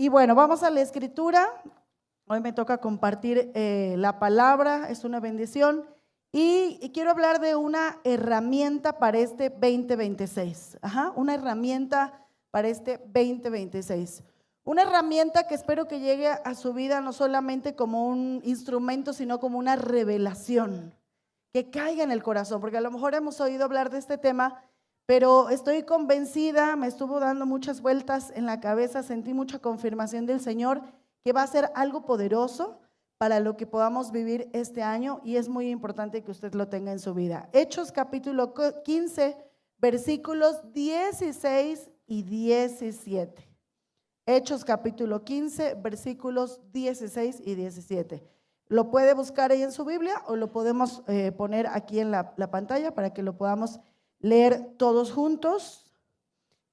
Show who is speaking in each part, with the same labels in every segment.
Speaker 1: Y bueno, vamos a la escritura. Hoy me toca compartir la palabra, es una bendición. Y quiero hablar de una herramienta para este 2026. Una herramienta para este 2026. Una herramienta que espero que llegue a su vida no solamente como un instrumento, sino como una revelación, que caiga en el corazón, porque a lo mejor hemos oído hablar de este tema, pero estoy convencida, me estuvo dando muchas vueltas en la cabeza, sentí mucha confirmación del Señor que va a ser algo poderoso para lo que podamos vivir este año, y es muy importante que usted lo tenga en su vida. Hechos capítulo 15, versículos 16 y 17. Hechos capítulo 15, versículos 16 y 17. Lo puede buscar ahí en su Biblia o lo podemos poner aquí en la pantalla para que lo podamos leer todos juntos.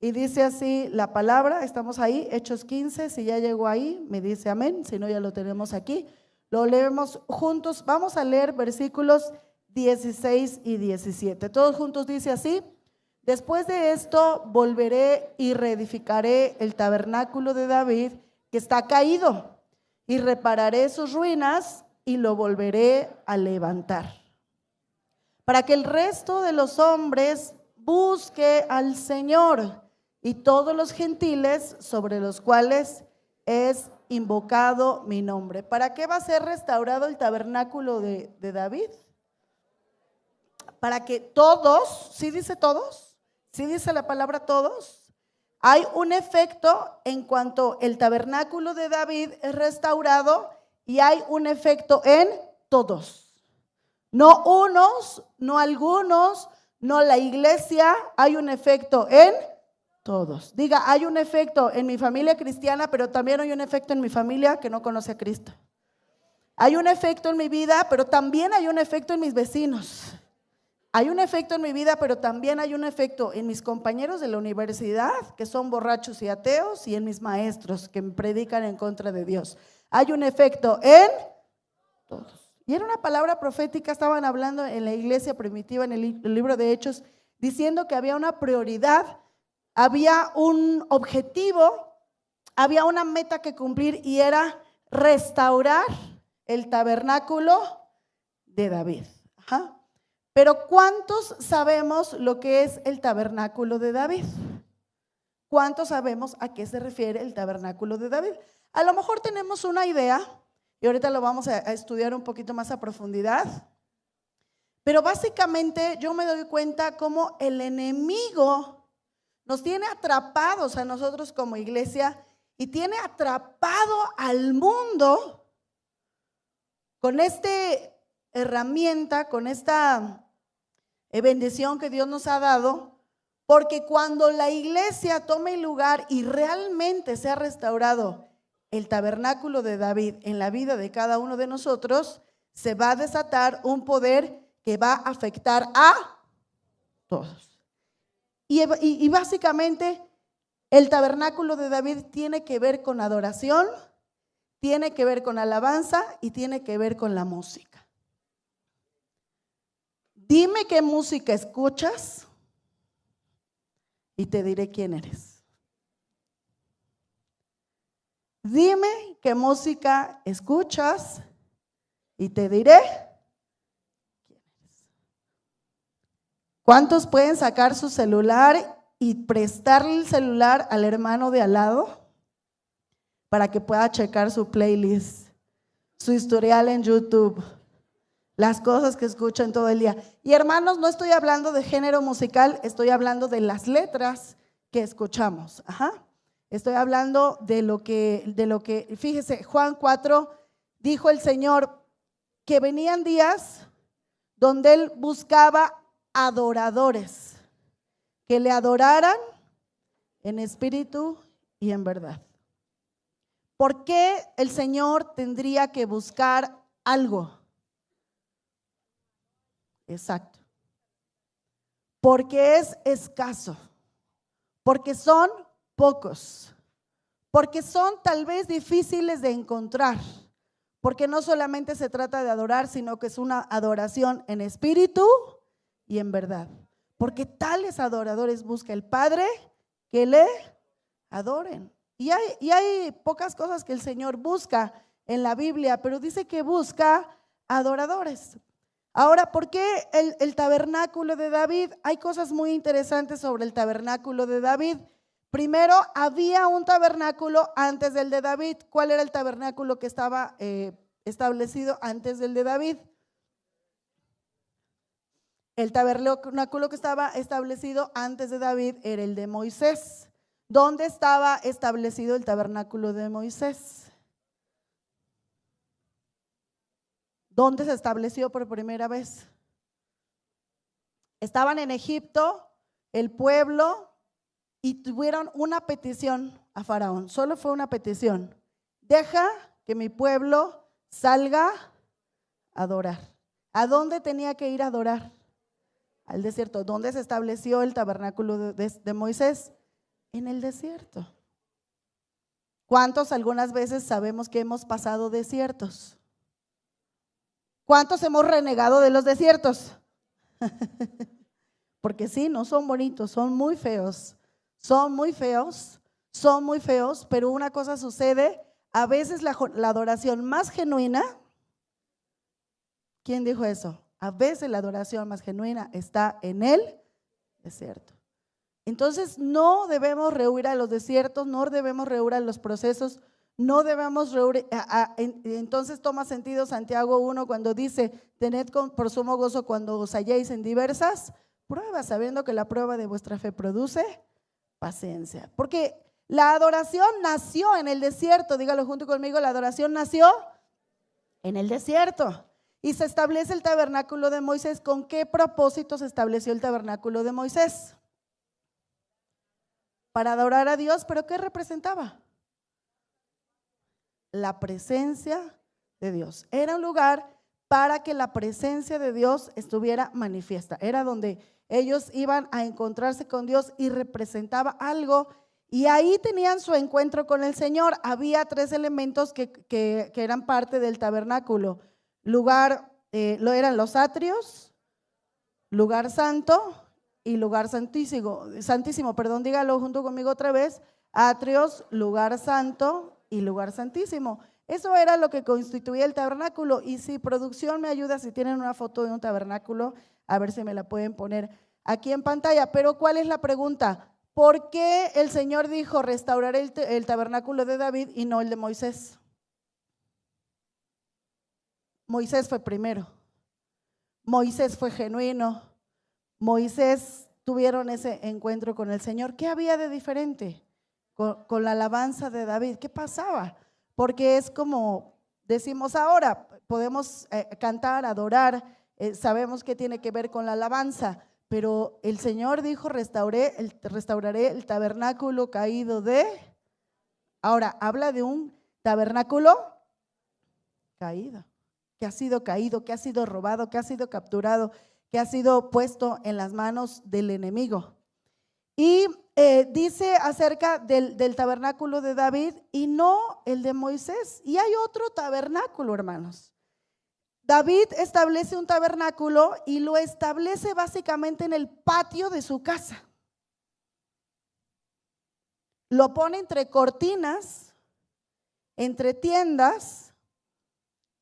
Speaker 1: Y dice así la palabra, estamos ahí, Hechos 15, si ya llegó ahí, me dice amén, si no ya lo tenemos aquí. Lo leemos juntos, vamos a leer versículos 16 y 17. Todos juntos dice así: después de esto volveré y reedificaré el tabernáculo de David que está caído, y repararé sus ruinas y lo volveré a levantar, para que el resto de los hombres busque al Señor y todos los gentiles sobre los cuales es invocado mi nombre. ¿Para qué va a ser restaurado el tabernáculo de David? Para que todos, ¿sí dice todos? ¿Sí dice la palabra todos? Hay un efecto en cuanto el tabernáculo de David es restaurado, y hay un efecto en todos. No unos, no algunos, no la iglesia, hay un efecto en todos. Diga, hay un efecto en mi familia cristiana, pero también hay un efecto en mi familia que no conoce a Cristo. Hay un efecto en mi vida, pero también hay un efecto en mis vecinos. Hay un efecto en mi vida, pero también hay un efecto en mis compañeros de la universidad, que son borrachos y ateos, y en mis maestros que me predican en contra de Dios. Hay un efecto en todos. Y era una palabra profética, estaban hablando en la iglesia primitiva, en el libro de Hechos, diciendo que había una prioridad, había un objetivo, había una meta que cumplir, y era restaurar el tabernáculo de David. Pero ¿cuántos sabemos lo que es el tabernáculo de David? ¿Cuántos sabemos a qué se refiere el tabernáculo de David? A lo mejor tenemos una idea, y ahorita lo vamos a estudiar un poquito más a profundidad, pero básicamente yo me doy cuenta cómo el enemigo nos tiene atrapados a nosotros como iglesia, y tiene atrapado al mundo con esta herramienta, con esta bendición que Dios nos ha dado, porque cuando la iglesia tome el lugar y realmente sea restaurado el tabernáculo de David en la vida de cada uno de nosotros, se va a desatar un poder que va a afectar a todos. Y básicamente el tabernáculo de David tiene que ver con adoración, tiene que ver con alabanza y tiene que ver con la música. Dime qué música escuchas y te diré quién eres. Dime qué música escuchas y te diré quién eres. ¿Cuántos pueden sacar su celular y prestarle el celular al hermano de al lado para que pueda checar su playlist, su historial en YouTube, las cosas que escuchan todo el día? Y hermanos, no estoy hablando de género musical, estoy hablando de las letras que escuchamos. Estoy hablando de lo que, fíjese, Juan 4, dijo el Señor que venían días donde Él buscaba adoradores que le adoraran en espíritu y en verdad. ¿Por qué el Señor tendría que buscar algo? Exacto. Porque es escaso, porque son pocos, porque son tal vez difíciles de encontrar, porque no solamente se trata de adorar, sino que es una adoración en espíritu y en verdad. Porque tales adoradores busca el Padre que le adoren. Y hay pocas cosas que el Señor busca en la Biblia, pero dice que busca adoradores. Ahora, ¿por qué el tabernáculo de David? Hay cosas muy interesantes sobre el tabernáculo de David. Primero, había un tabernáculo antes del de David. ¿Cuál era el tabernáculo que estaba establecido antes del de David? El tabernáculo que estaba establecido antes de David era el de Moisés. ¿Dónde estaba establecido el tabernáculo de Moisés? ¿Dónde se estableció por primera vez? Estaban en Egipto, el pueblo, y tuvieron una petición a Faraón. Solo fue una petición: deja que mi pueblo salga a adorar. ¿A dónde tenía que ir a adorar? Al desierto. ¿Dónde se estableció el tabernáculo de Moisés? En el desierto. ¿Cuántos algunas veces sabemos que hemos pasado desiertos? ¿Cuántos hemos renegado de los desiertos? Porque sí, no son bonitos, son muy feos. Son muy feos, pero una cosa sucede: a veces la adoración más genuina, ¿quién dijo eso? A veces la adoración más genuina está en el desierto. Entonces no debemos rehuir a los desiertos, no debemos rehuir a los procesos, no debemos rehuir. Entonces toma sentido Santiago 1 cuando dice: tened por sumo gozo cuando os halléis en diversas pruebas, sabiendo que la prueba de vuestra fe produce paciencia. Porque la adoración nació en el desierto. Dígalo junto conmigo: la adoración nació en el desierto. Y se establece el tabernáculo de Moisés. ¿Con qué propósito se estableció el tabernáculo de Moisés? Para adorar a Dios. ¿Pero qué representaba? La presencia de Dios. Era un lugar para que la presencia de Dios estuviera manifiesta. Era donde ellos iban a encontrarse con Dios y representaba algo. Y ahí tenían su encuentro con el Señor. Había 3 elementos que eran parte del tabernáculo. Lugar, eran los atrios, lugar santo y lugar santísimo. Dígalo junto conmigo otra vez: atrios, lugar santo y lugar santísimo. Eso era lo que constituía el tabernáculo. Y si producción me ayuda, si tienen una foto de un tabernáculo, a ver si me la pueden poner aquí en pantalla. Pero ¿cuál es la pregunta? ¿Por qué el Señor dijo restauraré el tabernáculo de David y no el de Moisés? Moisés fue primero. Moisés fue genuino. Moisés tuvieron ese encuentro con el Señor. ¿Qué había de diferente con la alabanza de David? ¿Qué pasaba? Porque es como decimos ahora, podemos cantar, adorar, sabemos que tiene que ver con la alabanza, pero el Señor dijo: restauraré el tabernáculo caído de. Ahora, habla de un tabernáculo caído, que ha sido caído, que ha sido robado, que ha sido capturado, que ha sido puesto en las manos del enemigo. Y dice acerca del tabernáculo de David y no el de Moisés. Y hay otro tabernáculo, hermanos. David establece un tabernáculo y lo establece básicamente en el patio de su casa. Lo pone entre cortinas, entre tiendas.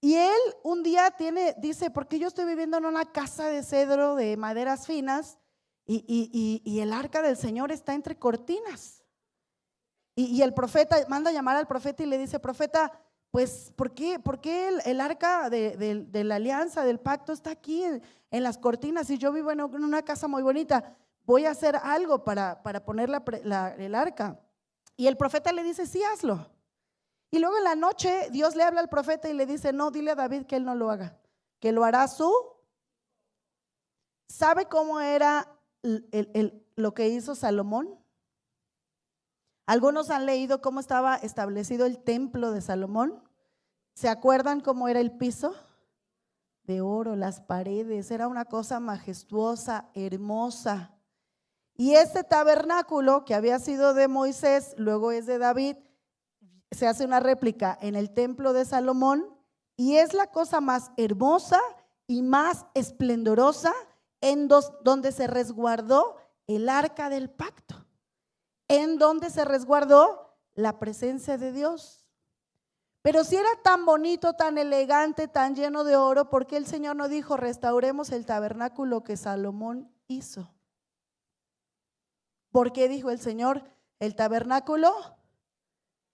Speaker 1: Y él un día dice: porque yo estoy viviendo en una casa de cedro de maderas finas y el arca del Señor está entre cortinas. Y el profeta manda a llamar al profeta y le dice: profeta, pues ¿por qué el arca de la alianza, del pacto está aquí en las cortinas? Y yo vivo en una casa muy bonita, voy a hacer algo para poner el arca. Y el profeta le dice: sí, hazlo. Y luego en la noche Dios le habla al profeta y le dice: no, dile a David que él no lo haga, que lo hará su. ¿Sabe cómo era lo que hizo Salomón? Algunos han leído cómo estaba establecido el templo de Salomón. ¿Se acuerdan cómo era el piso? De oro, las paredes, era una cosa majestuosa, hermosa. Y este tabernáculo que había sido de Moisés, luego es de David, se hace una réplica en el templo de Salomón y es la cosa más hermosa y más esplendorosa en donde se resguardó el arca del pacto, en donde se resguardó la presencia de Dios. Pero si era tan bonito, tan elegante, tan lleno de oro, ¿por qué el Señor no dijo restauremos el tabernáculo que Salomón hizo? ¿Por qué dijo el Señor el tabernáculo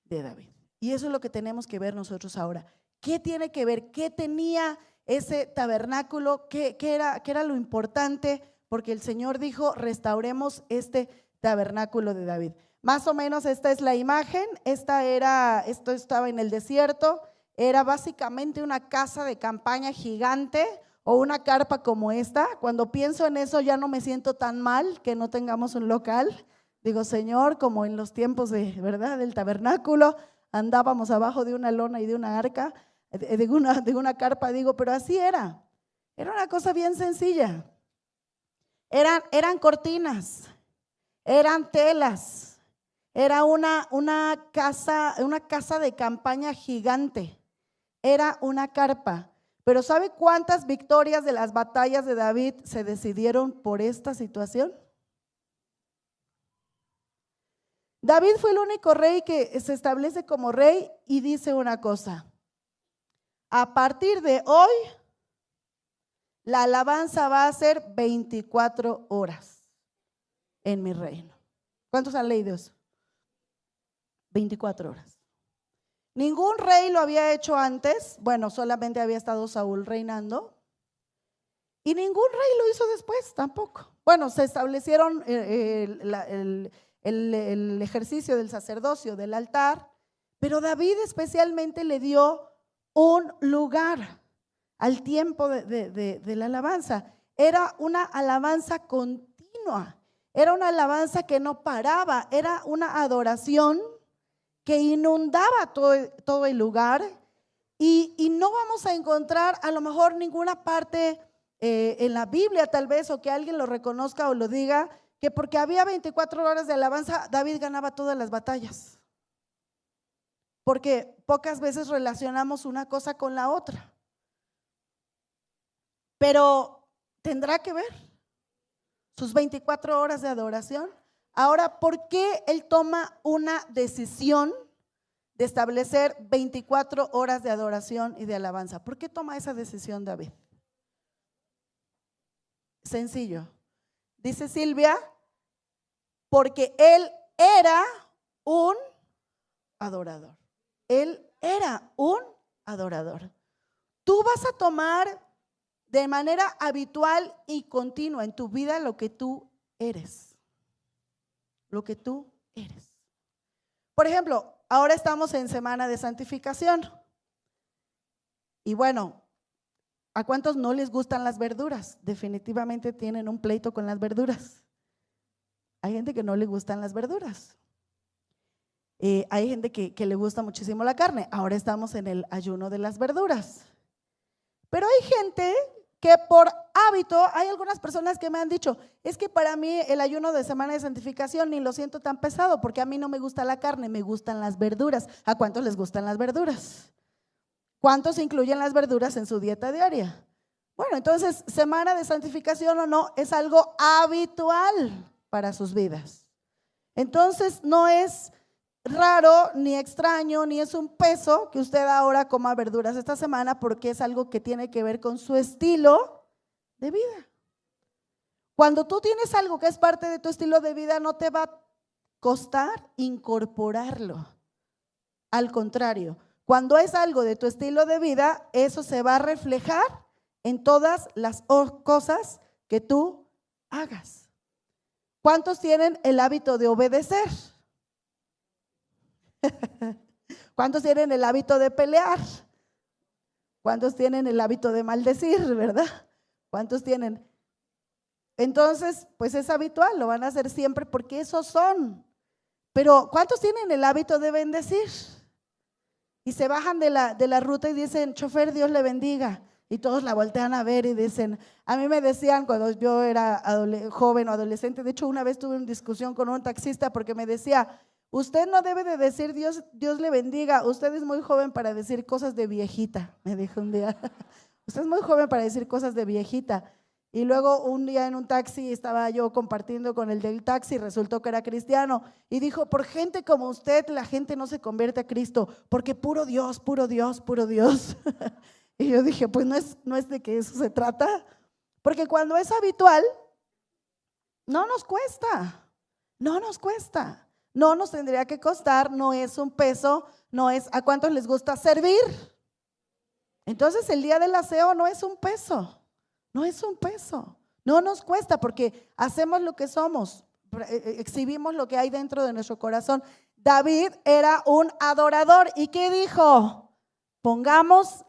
Speaker 1: de David? Y eso es lo que tenemos que ver nosotros ahora. ¿Qué tiene que ver? ¿Qué tenía ese tabernáculo? ¿Qué era lo importante? Porque el Señor dijo restauremos este tabernáculo de David. Más o menos esta es la imagen. Esto estaba en el desierto. Era básicamente una casa de campaña gigante o una carpa como esta. Cuando pienso en eso ya no me siento tan mal que no tengamos un local. Digo, Señor, como en los tiempos ¿verdad? Del tabernáculo, andábamos abajo de una lona y de una arca, de una carpa, digo, pero así era. Era una cosa bien sencilla. Eran cortinas, eran telas, era una casa de campaña gigante, era una carpa. Pero ¿sabe cuántas victorias de las batallas de David se decidieron por esta situación? David fue el único rey que se establece como rey y dice una cosa: a partir de hoy la alabanza va a ser 24 horas en mi reino. ¿Cuántos han leído eso? 24 horas. Ningún rey lo había hecho antes. Bueno, solamente había estado Saúl reinando. Y ningún rey lo hizo después tampoco. Bueno, se establecieron el ejercicio del sacerdocio, del altar, pero David especialmente le dio un lugar al tiempo de la alabanza. Era una alabanza continua, era una alabanza que no paraba, era una adoración que inundaba todo el lugar y no vamos a encontrar a lo mejor ninguna parte en la Biblia tal vez, o que alguien lo reconozca o lo diga, que porque había 24 horas de alabanza David ganaba todas las batallas, porque pocas veces relacionamos una cosa con la otra. Pero tendrá que ver sus 24 horas de adoración. Ahora, ¿por qué él toma una decisión de establecer 24 horas de adoración y de alabanza? ¿Por qué toma esa decisión David? Sencillo. Dice Silvia, porque él era un adorador. Él era un adorador. Tú vas a tomar de manera habitual y continua en tu vida lo que tú eres. Lo que tú eres. Por ejemplo, ahora estamos en semana de santificación. Y bueno, ¿a cuántos no les gustan las verduras? Definitivamente tienen un pleito con las verduras. Hay gente que no le gustan las verduras. Hay gente que le gusta muchísimo la carne. Ahora estamos en el ayuno de las verduras. Pero hay gente que por hábito, hay algunas personas que me han dicho, es que para mí el ayuno de semana de santificación ni lo siento tan pesado, porque a mí no me gusta la carne, me gustan las verduras. ¿A cuántos les gustan las verduras? ¿Cuántos incluyen las verduras en su dieta diaria? Bueno, entonces, semana de santificación o no, es algo habitual para sus vidas. Entonces, no es raro, ni extraño, ni es un peso que usted ahora coma verduras esta semana, porque es algo que tiene que ver con su estilo de vida. Cuando tú tienes algo que es parte de tu estilo de vida, no te va a costar incorporarlo. Al contrario, cuando es algo de tu estilo de vida, eso se va a reflejar en todas las cosas que tú hagas. ¿Cuántos tienen el hábito de obedecer? ¿Cuántos tienen el hábito de pelear? ¿Cuántos tienen el hábito de maldecir, verdad? ¿Cuántos tienen? Entonces, pues es habitual, lo van a hacer siempre porque esos son. Pero ¿cuántos tienen el hábito de bendecir? Y se bajan de la ruta y dicen, chofer, Dios le bendiga. Y todos la voltean a ver y dicen, a mí me decían cuando yo era joven o adolescente, de hecho una vez tuve una discusión con un taxista porque me decía, usted no debe de decir Dios le bendiga, usted es muy joven para decir cosas de viejita, me dijo un día. Usted es muy joven para decir cosas de viejita. Y luego un día en un taxi estaba yo compartiendo con el del taxi, resultó que era cristiano y dijo, por gente como usted la gente no se convierte a Cristo, porque puro Dios, puro Dios, puro Dios. Y yo dije, pues no es de que eso se trata, porque cuando es habitual, no nos cuesta, no nos tendría que costar, no es un peso, no es, ¿a cuántos les gusta servir? Entonces el día del aseo no es un peso. No es un peso, no nos cuesta porque hacemos lo que somos, exhibimos lo que hay dentro de nuestro corazón. David era un adorador y ¿qué dijo? Pongamos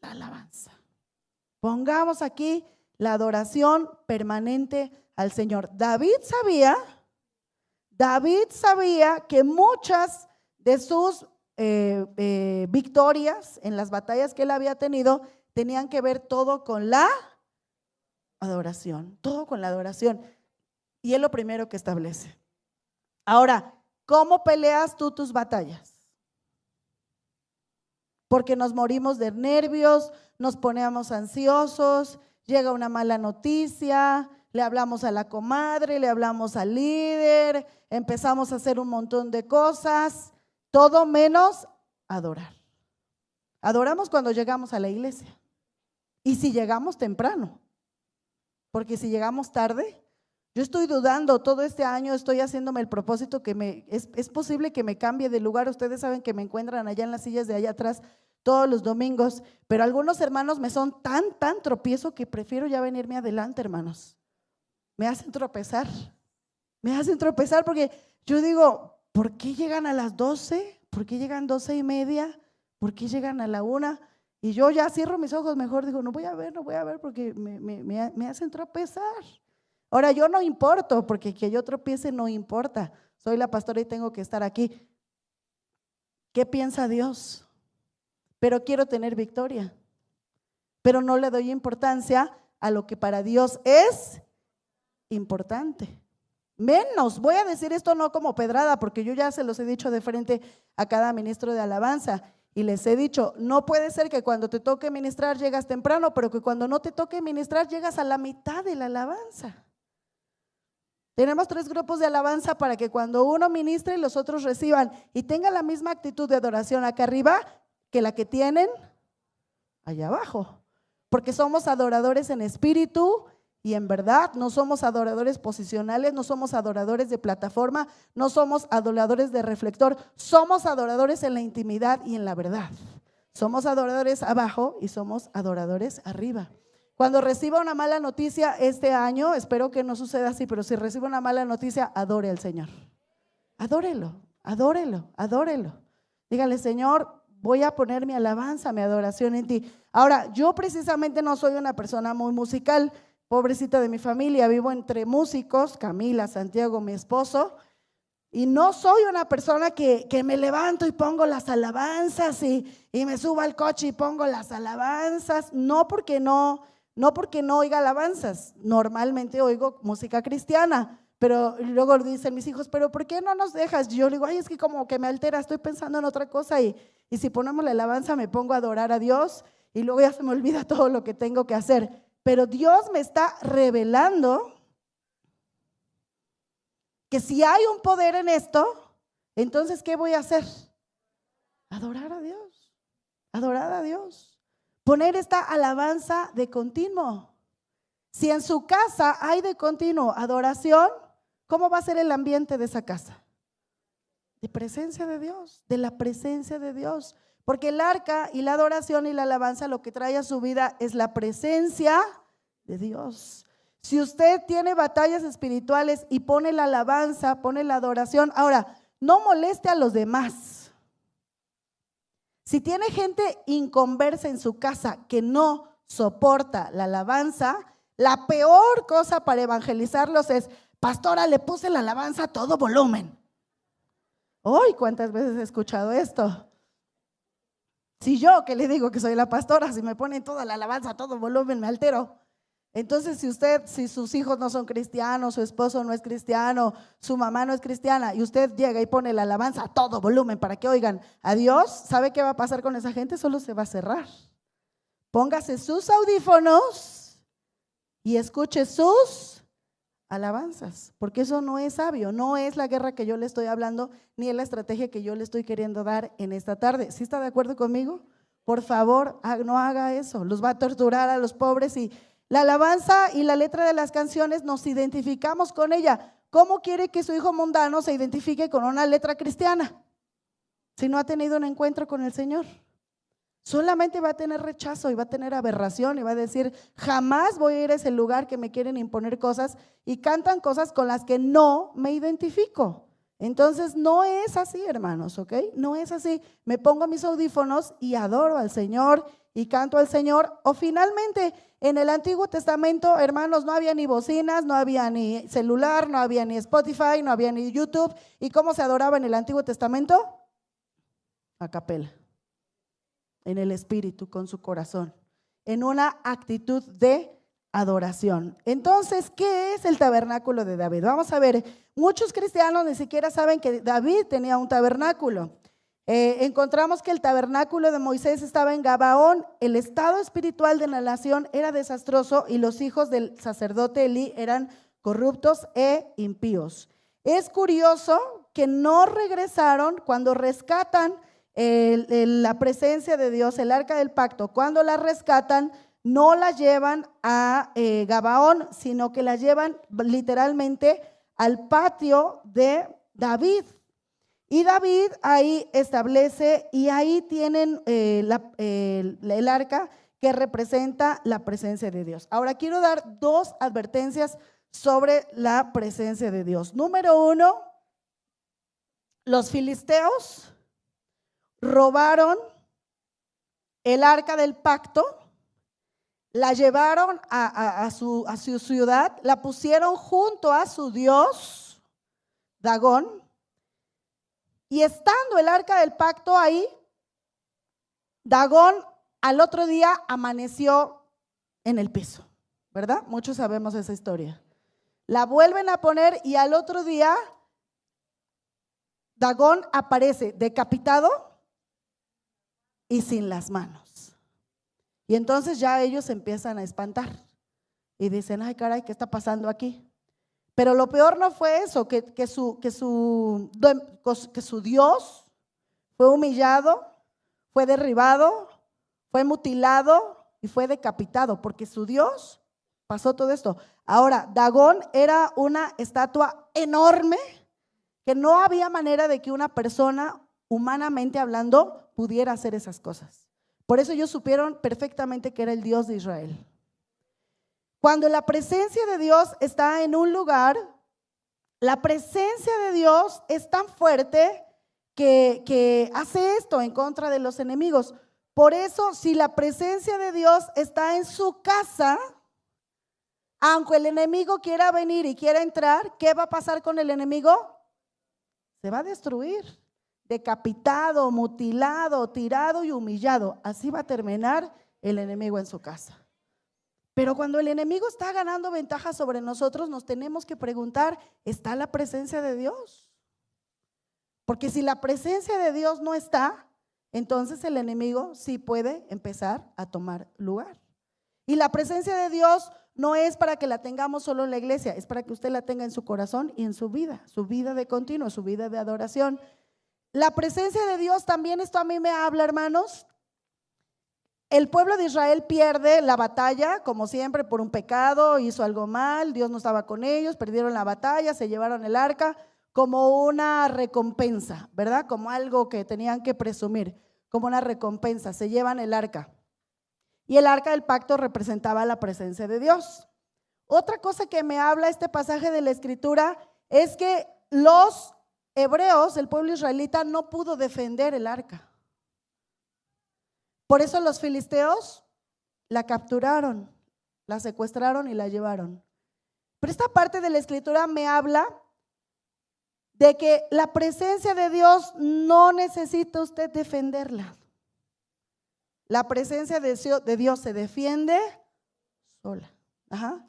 Speaker 1: la alabanza, pongamos aquí la adoración permanente al Señor. David sabía que muchas de sus victorias en las batallas que él había tenido tenían que ver todo con la adoración, todo con la adoración. Y es lo primero que establece. Ahora, ¿cómo peleas tú tus batallas? Porque nos morimos de nervios, nos ponemos ansiosos, llega una mala noticia, le hablamos a la comadre, le hablamos al líder, empezamos a hacer un montón de cosas, todo menos adorar. Adoramos cuando llegamos a la iglesia y si llegamos temprano. Porque si llegamos tarde, yo estoy dudando, todo este año estoy haciéndome el propósito que es posible que me cambie de lugar. Ustedes saben que me encuentran allá en las sillas de allá atrás todos los domingos, pero algunos hermanos me son tan tropiezo que prefiero ya venirme adelante, hermanos. Me hacen tropezar porque yo digo, ¿por qué llegan a las 12? ¿Por qué llegan 12:30? ¿Por qué llegan a la 1? Y yo ya cierro mis ojos, mejor digo, no voy a ver porque me hacen tropezar. Ahora yo no importo, porque que yo tropiece no importa. Soy la pastora y tengo que estar aquí. ¿Qué piensa Dios? Pero quiero tener victoria. Pero no le doy importancia a lo que para Dios es importante. Menos, voy a decir esto no como pedrada, porque yo ya se los he dicho de frente a cada ministro de alabanza. Y les he dicho, no puede ser que cuando te toque ministrar llegas temprano, pero que cuando no te toque ministrar llegas a la mitad de la alabanza. Tenemos 3 grupos de alabanza para que cuando uno ministre los otros reciban y tengan la misma actitud de adoración acá arriba que la que tienen allá abajo. Porque somos adoradores en espíritu y en verdad, no somos adoradores posicionales, no somos adoradores de plataforma, no somos adoradores de reflector, somos adoradores en la intimidad y en la verdad. Somos adoradores abajo y somos adoradores arriba. Cuando reciba una mala noticia este año, espero que no suceda así, pero si recibe una mala noticia, adore al Señor. Adórelo, adórelo, adórelo. Dígale, Señor, voy a poner mi alabanza, mi adoración en ti. Ahora, yo precisamente no soy una persona muy musical. Pobrecita de mi familia, vivo entre músicos, Camila, Santiago, mi esposo, y no soy una persona que me levanto y pongo las alabanzas y me subo al coche y pongo las alabanzas, no porque no oiga alabanzas, normalmente oigo música cristiana, pero luego dicen mis hijos, pero ¿por qué no nos dejas? Yo le digo, ay, es que como que me altera, estoy pensando en otra cosa y si ponemos la alabanza me pongo a adorar a Dios y luego ya se me olvida todo lo que tengo que hacer. Pero Dios me está revelando que si hay un poder en esto, entonces ¿qué voy a hacer? Adorar a Dios, adorar a Dios. Poner esta alabanza de continuo. Si en su casa hay de continuo adoración, ¿cómo va a ser el ambiente de esa casa? De presencia de Dios, de la presencia de Dios. Porque el arca y la adoración y la alabanza lo que trae a su vida es la presencia de Dios. Si usted tiene batallas espirituales y pone la alabanza, pone la adoración, ahora, no moleste a los demás. Si tiene gente inconversa en su casa que no soporta la alabanza, la peor cosa para evangelizarlos es, pastora, le puse la alabanza a todo volumen. ¡Ay, cuántas veces he escuchado esto! Si yo, que le digo que soy la pastora, si me ponen toda la alabanza a todo volumen, me altero. Entonces, si sus hijos no son cristianos, su esposo no es cristiano, su mamá no es cristiana, y usted llega y pone la alabanza a todo volumen para que oigan a Dios, ¿sabe qué va a pasar con esa gente? Solo se va a cerrar. Póngase sus audífonos y escuche sus alabanzas, porque eso no es sabio, no es la guerra que yo le estoy hablando, ni es la estrategia que yo le estoy queriendo dar en esta tarde. ¿Sí está de acuerdo conmigo? Por favor, no haga eso, los va a torturar a los pobres. Y la alabanza y la letra de las canciones nos identificamos con ella. ¿Cómo quiere que su hijo mundano se identifique con una letra cristiana si no ha tenido un encuentro con el Señor? Solamente va a tener rechazo y va a tener aberración y va a decir, jamás voy a ir a ese lugar que me quieren imponer cosas, y cantan cosas con las que no me identifico. Entonces no es así, hermanos, ¿ok? No es así. Me pongo mis audífonos y adoro al Señor y canto al Señor. O finalmente, en el Antiguo Testamento, hermanos, no había ni bocinas, no había ni celular, no había ni Spotify, no había ni YouTube. ¿Y cómo se adoraba en el Antiguo Testamento? A capela, en el espíritu, con su corazón, en una actitud de adoración. Entonces, ¿qué es el tabernáculo de David? Vamos a ver, muchos cristianos ni siquiera saben que David tenía un tabernáculo. Encontramos que el tabernáculo de Moisés estaba en Gabaón. El estado espiritual de la nación era desastroso y los hijos del sacerdote Elí eran corruptos e impíos. Es curioso que no regresaron cuando rescatan la presencia de Dios, el arca del pacto. Cuando la rescatan, no la llevan a Gabaón, sino que la llevan literalmente al patio de David. Y David ahí establece, y ahí tienen el arca que representa la presencia de Dios. Ahora quiero dar dos advertencias sobre la presencia de Dios. Número uno, los filisteos robaron el arca del pacto, la llevaron a su ciudad, la pusieron junto a su dios, Dagón, y estando el arca del pacto ahí, Dagón al otro día amaneció en el piso, ¿verdad? Muchos sabemos esa historia. La vuelven a poner y al otro día Dagón aparece decapitado y sin las manos. Y entonces ya ellos se empiezan a espantar y dicen, ay caray, ¿qué está pasando aquí? Pero lo peor no fue eso, que su Dios fue humillado, fue derribado, fue mutilado y fue decapitado, porque su Dios pasó todo esto. Ahora, Dagón era una estatua enorme que no había manera de que una persona, humanamente hablando, pudiera hacer esas cosas. Por eso ellos supieron perfectamente que era el Dios de Israel. Cuando la presencia de Dios está en un lugar, la presencia de Dios es tan fuerte que hace esto en contra de los enemigos. Por eso, si la presencia de Dios está en su casa, aunque el enemigo quiera venir y quiera entrar, ¿qué va a pasar con el enemigo? Se va a destruir, decapitado, mutilado, tirado y humillado. Así va a terminar el enemigo en su casa. Pero cuando el enemigo está ganando ventaja sobre nosotros, nos tenemos que preguntar, ¿está la presencia de Dios? Porque si la presencia de Dios no está, entonces el enemigo sí puede empezar a tomar lugar. Y la presencia de Dios no es para que la tengamos solo en la iglesia, es para que usted la tenga en su corazón y en su vida de continuo, su vida de adoración. La presencia de Dios también, esto a mí me habla, hermanos. El pueblo de Israel pierde la batalla, como siempre, por un pecado, hizo algo mal, Dios no estaba con ellos, perdieron la batalla, se llevaron el arca como una recompensa, ¿verdad? Como algo que tenían que presumir, como una recompensa, se llevan el arca. Y el arca del pacto representaba la presencia de Dios. Otra cosa que me habla este pasaje de la Escritura es que los hebreos, el pueblo israelita, no pudo defender el arca. Por eso los filisteos la capturaron, la secuestraron y la llevaron. Pero esta parte de la Escritura me habla de que la presencia de Dios no necesita usted defenderla. La presencia de Dios se defiende sola. Ajá.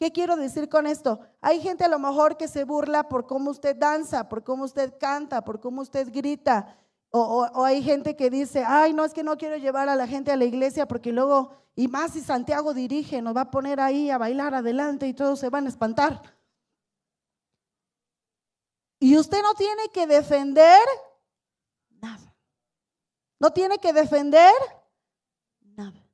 Speaker 1: ¿Qué quiero decir con esto? Hay gente a lo mejor que se burla por cómo usted danza, por cómo usted canta, por cómo usted grita. O hay gente que dice, ay, no, es que no quiero llevar a la gente a la iglesia porque luego, y más si Santiago dirige, nos va a poner ahí a bailar adelante y todos se van a espantar. Y usted no tiene que defender nada. No tiene que defender nada.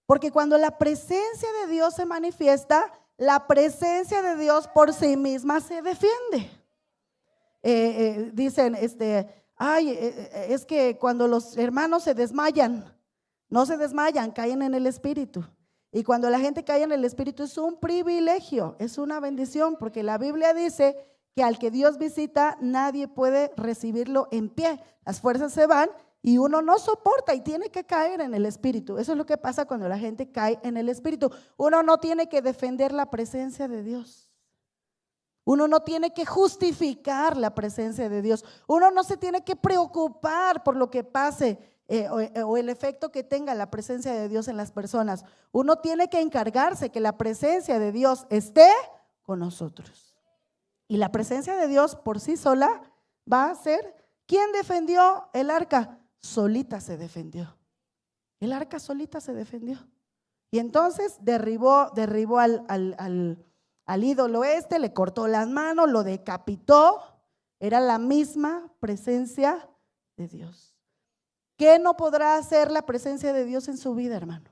Speaker 1: Porque cuando la presencia de Dios se manifiesta, la presencia de Dios por sí misma se defiende. Dicen, ay, es que cuando los hermanos se desmayan, no se desmayan, caen en el Espíritu. Y cuando la gente cae en el Espíritu es un privilegio, es una bendición, porque la Biblia dice que al que Dios visita nadie puede recibirlo en pie. Las fuerzas se van y uno no soporta y tiene que caer en el Espíritu. Eso es lo que pasa cuando la gente cae en el Espíritu. Uno no tiene que defender la presencia de Dios. Uno no tiene que justificar la presencia de Dios. Uno no se tiene que preocupar por lo que pase o el efecto que tenga la presencia de Dios en las personas. Uno tiene que encargarse que la presencia de Dios esté con nosotros. Y la presencia de Dios por sí sola va a ser. ¿Quién defendió el arca? Solita se defendió. El arca solita se defendió. Y entonces derribó al ídolo le cortó las manos, lo decapitó. Era la misma presencia de Dios. ¿Qué no podrá hacer la presencia de Dios en su vida, hermano?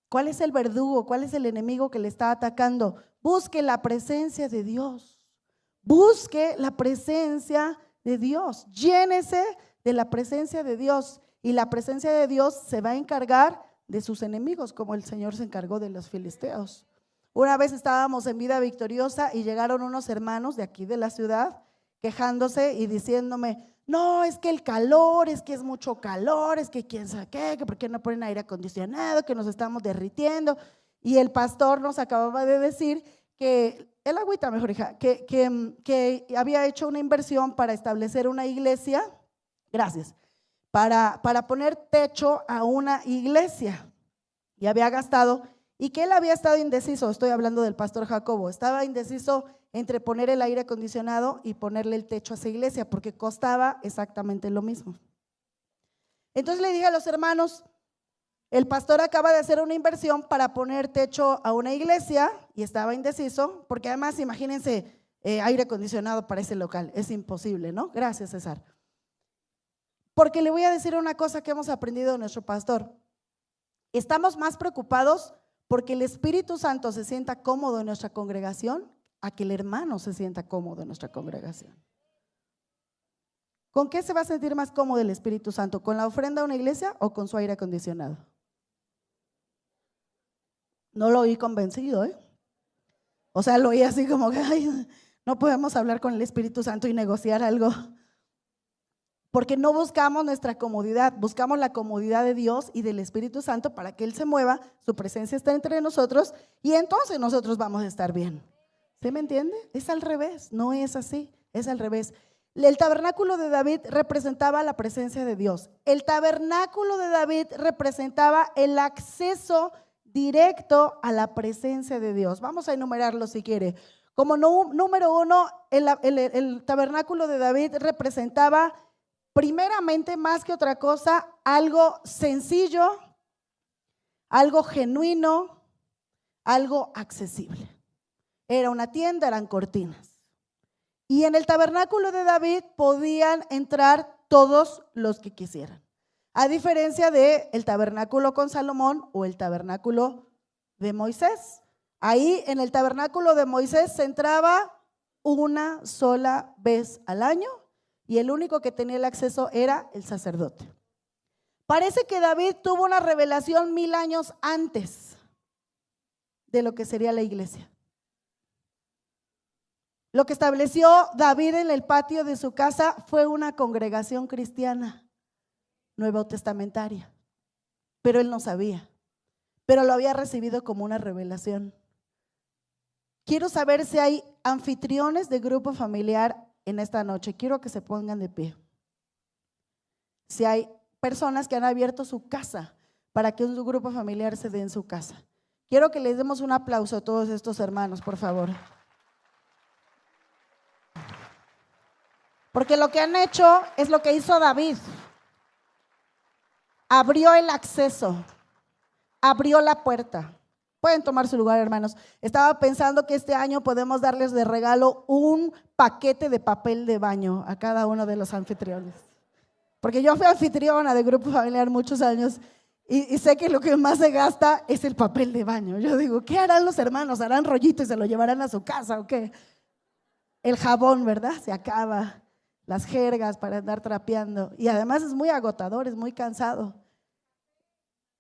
Speaker 1: ¿Cuál es el verdugo? ¿Cuál es el enemigo que le está atacando? Busque la presencia de Dios. Busque la presencia de Dios. Llénese de la presencia de Dios. Y la presencia de Dios se va a encargar de sus enemigos, como el Señor se encargó de los filisteos. Una vez estábamos en Vida Victoriosa y llegaron unos hermanos de aquí de la ciudad quejándose y diciéndome, no, es que el calor, es que es mucho calor, es que quién sabe qué, que por qué no ponen aire acondicionado, que nos estamos derritiendo. Y el pastor nos acababa de decir que, el agüita mejor hija, que había hecho una inversión para establecer una iglesia, gracias, para poner techo a una iglesia y había gastado. Y que él había estado indeciso, estoy hablando del pastor Jacobo, estaba indeciso entre poner el aire acondicionado y ponerle el techo a esa iglesia porque costaba exactamente lo mismo. Entonces le dije a los hermanos, el pastor acaba de hacer una inversión para poner techo a una iglesia y estaba indeciso, porque además imagínense aire acondicionado para ese local, es imposible, ¿no? Gracias, César. Porque le voy a decir una cosa que hemos aprendido de nuestro pastor. Estamos más preocupados porque el Espíritu Santo se sienta cómodo en nuestra congregación a que el hermano se sienta cómodo en nuestra congregación. ¿Con qué se va a sentir más cómodo el Espíritu Santo? ¿Con la ofrenda a una iglesia o con su aire acondicionado? No lo oí convencido, ¿eh? O sea, lo oí así como que ay, no podemos hablar con el Espíritu Santo y negociar algo. Porque no buscamos nuestra comodidad, buscamos la comodidad de Dios y del Espíritu Santo para que Él se mueva, su presencia está entre nosotros y entonces nosotros vamos a estar bien. ¿Sí me entiende? Es al revés, no es así, es al revés. El tabernáculo de David representaba la presencia de Dios. El tabernáculo de David representaba el acceso directo a la presencia de Dios. Vamos a enumerarlo si quiere. Como número uno, el tabernáculo de David representaba primeramente, más que otra cosa, algo sencillo, algo genuino, algo accesible. Era una tienda, eran cortinas. Y en el tabernáculo de David podían entrar todos los que quisieran. A diferencia del tabernáculo con Salomón o el tabernáculo de Moisés. Ahí en el tabernáculo de Moisés se entraba una sola vez al año. Y el único que tenía el acceso era el sacerdote. Parece que David tuvo una revelación 1000 años antes de lo que sería la iglesia. Lo que estableció David en el patio de su casa fue una congregación cristiana nuevotestamentaria, pero él no sabía, pero lo había recibido como una revelación. Quiero saber si hay anfitriones de grupo familiar en esta noche. Quiero que se pongan de pie. Si hay personas que han abierto su casa para que un grupo familiar se dé en su casa. Quiero que les demos un aplauso a todos estos hermanos, por favor. Porque lo que han hecho es lo que hizo David. Abrió el acceso, abrió la puerta. Pueden tomar su lugar, hermanos. Estaba pensando que este año podemos darles de regalo un paquete de papel de baño a cada uno de los anfitriones. Porque yo fui anfitriona de grupo familiar muchos años y sé que lo que más se gasta es el papel de baño. Yo digo, ¿qué harán los hermanos? ¿Harán rollito y se lo llevarán a su casa o qué? El jabón, ¿verdad? Se acaba. Las jergas para andar trapeando. Y además es muy agotador, es muy cansado.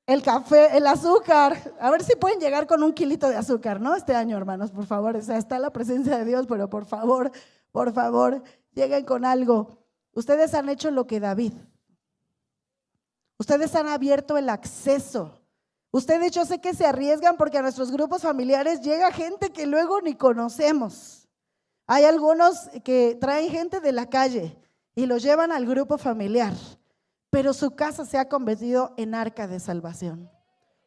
Speaker 1: El café, el azúcar. A ver si pueden llegar con un kilito de azúcar, ¿no? Este año, hermanos, por favor. O sea, está la presencia de Dios, pero por favor, lleguen con algo. Ustedes han hecho lo que David. Ustedes han abierto el acceso. Ustedes, yo sé que se arriesgan porque a nuestros grupos familiares llega gente que luego ni conocemos. Hay algunos que traen gente de la calle y los llevan al grupo familiar, pero su casa se ha convertido en arca de salvación.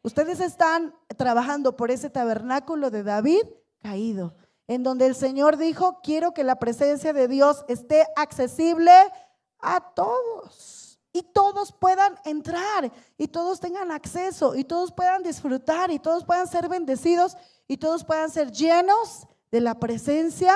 Speaker 1: Ustedes están trabajando por ese tabernáculo de David caído, en donde el Señor dijo, quiero que la presencia de Dios esté accesible a todos y todos puedan entrar y todos tengan acceso y todos puedan disfrutar y todos puedan ser bendecidos y todos puedan ser llenos de la presencia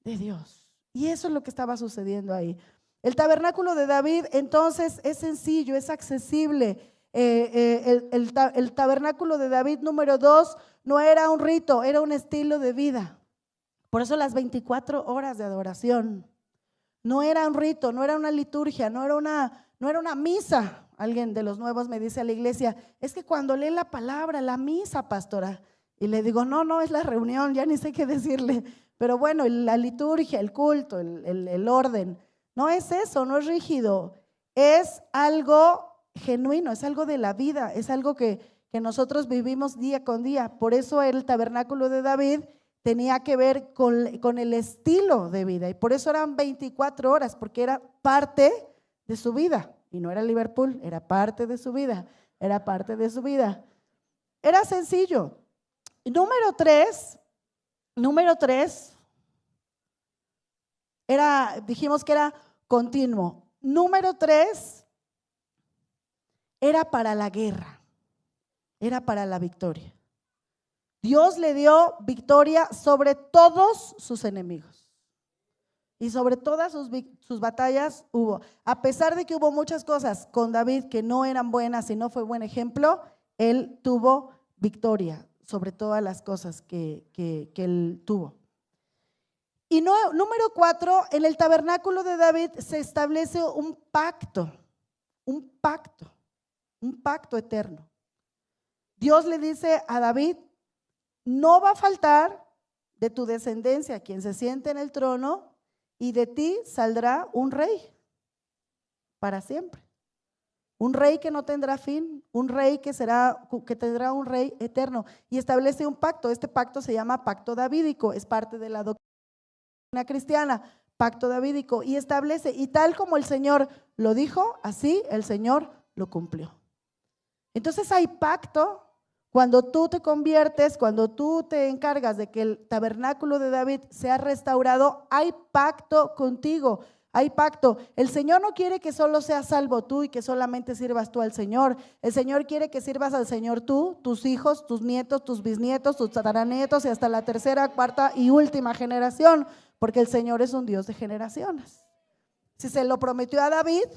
Speaker 1: de Dios. Y eso es lo que estaba sucediendo ahí. El tabernáculo de David entonces es sencillo, es accesible. El tabernáculo de David número 2 no era un rito, era un estilo de vida. Por eso las 24 horas de adoración. No era un rito, no era una liturgia, no era una misa. Alguien de los nuevos me dice a la iglesia, es que cuando lee la palabra, la misa, pastora. Y le digo, no, es la reunión, ya ni sé qué decirle. Pero bueno, la liturgia, el culto, el orden, no es eso, no es rígido, es algo genuino, es algo de la vida, es algo que nosotros vivimos día con día. Por eso el tabernáculo de David tenía que ver con el estilo de vida y por eso eran 24 horas, porque era parte de su vida. Y no era Liverpool, era parte de su vida, era parte de su vida. Era sencillo. Número tres, dijimos que era continuo. Número 3, era para la guerra, era para la victoria. Dios le dio victoria sobre todos sus enemigos y sobre todas sus batallas hubo. A pesar de que hubo muchas cosas con David que no eran buenas y no fue buen ejemplo, él tuvo victoria sobre todas las cosas que él tuvo. Y número 4, en el tabernáculo de David se establece un pacto eterno. Dios le dice a David, no va a faltar de tu descendencia quien se siente en el trono y de ti saldrá un rey para siempre. Un rey que no tendrá fin, un rey que tendrá un rey eterno. Y establece un pacto, este pacto se llama pacto davídico, es parte de la doctrina cristiana, pacto davídico, y establece, y tal como el Señor lo dijo, así el Señor lo cumplió. Entonces hay pacto cuando tú te conviertes, cuando tú te encargas de que el tabernáculo de David sea restaurado, hay pacto contigo. Hay pacto. El Señor no quiere que solo seas salvo tú y que solamente sirvas tú al Señor. El Señor quiere que sirvas al Señor tú, tus hijos, tus nietos, tus bisnietos, tus tataranietos y hasta la tercera, cuarta y última generación, porque el Señor es un Dios de generaciones. Si se lo prometió a David,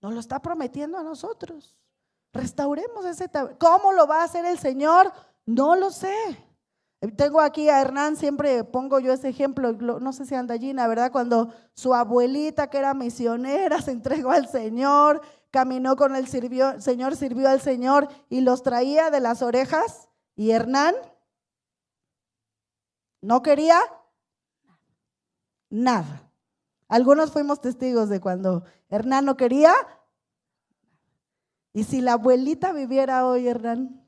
Speaker 1: nos lo está prometiendo a nosotros. Restauremos ese tabernáculo. ¿Cómo lo va a hacer el Señor? No lo sé. Tengo aquí a Hernán, siempre pongo yo ese ejemplo, no sé si anda Gina, ¿verdad? Cuando su abuelita, que era misionera, se entregó al Señor, caminó con el Señor, sirvió al Señor y los traía de las orejas, y Hernán no quería nada. Algunos fuimos testigos de cuando Hernán no quería. Y si la abuelita viviera hoy, Hernán,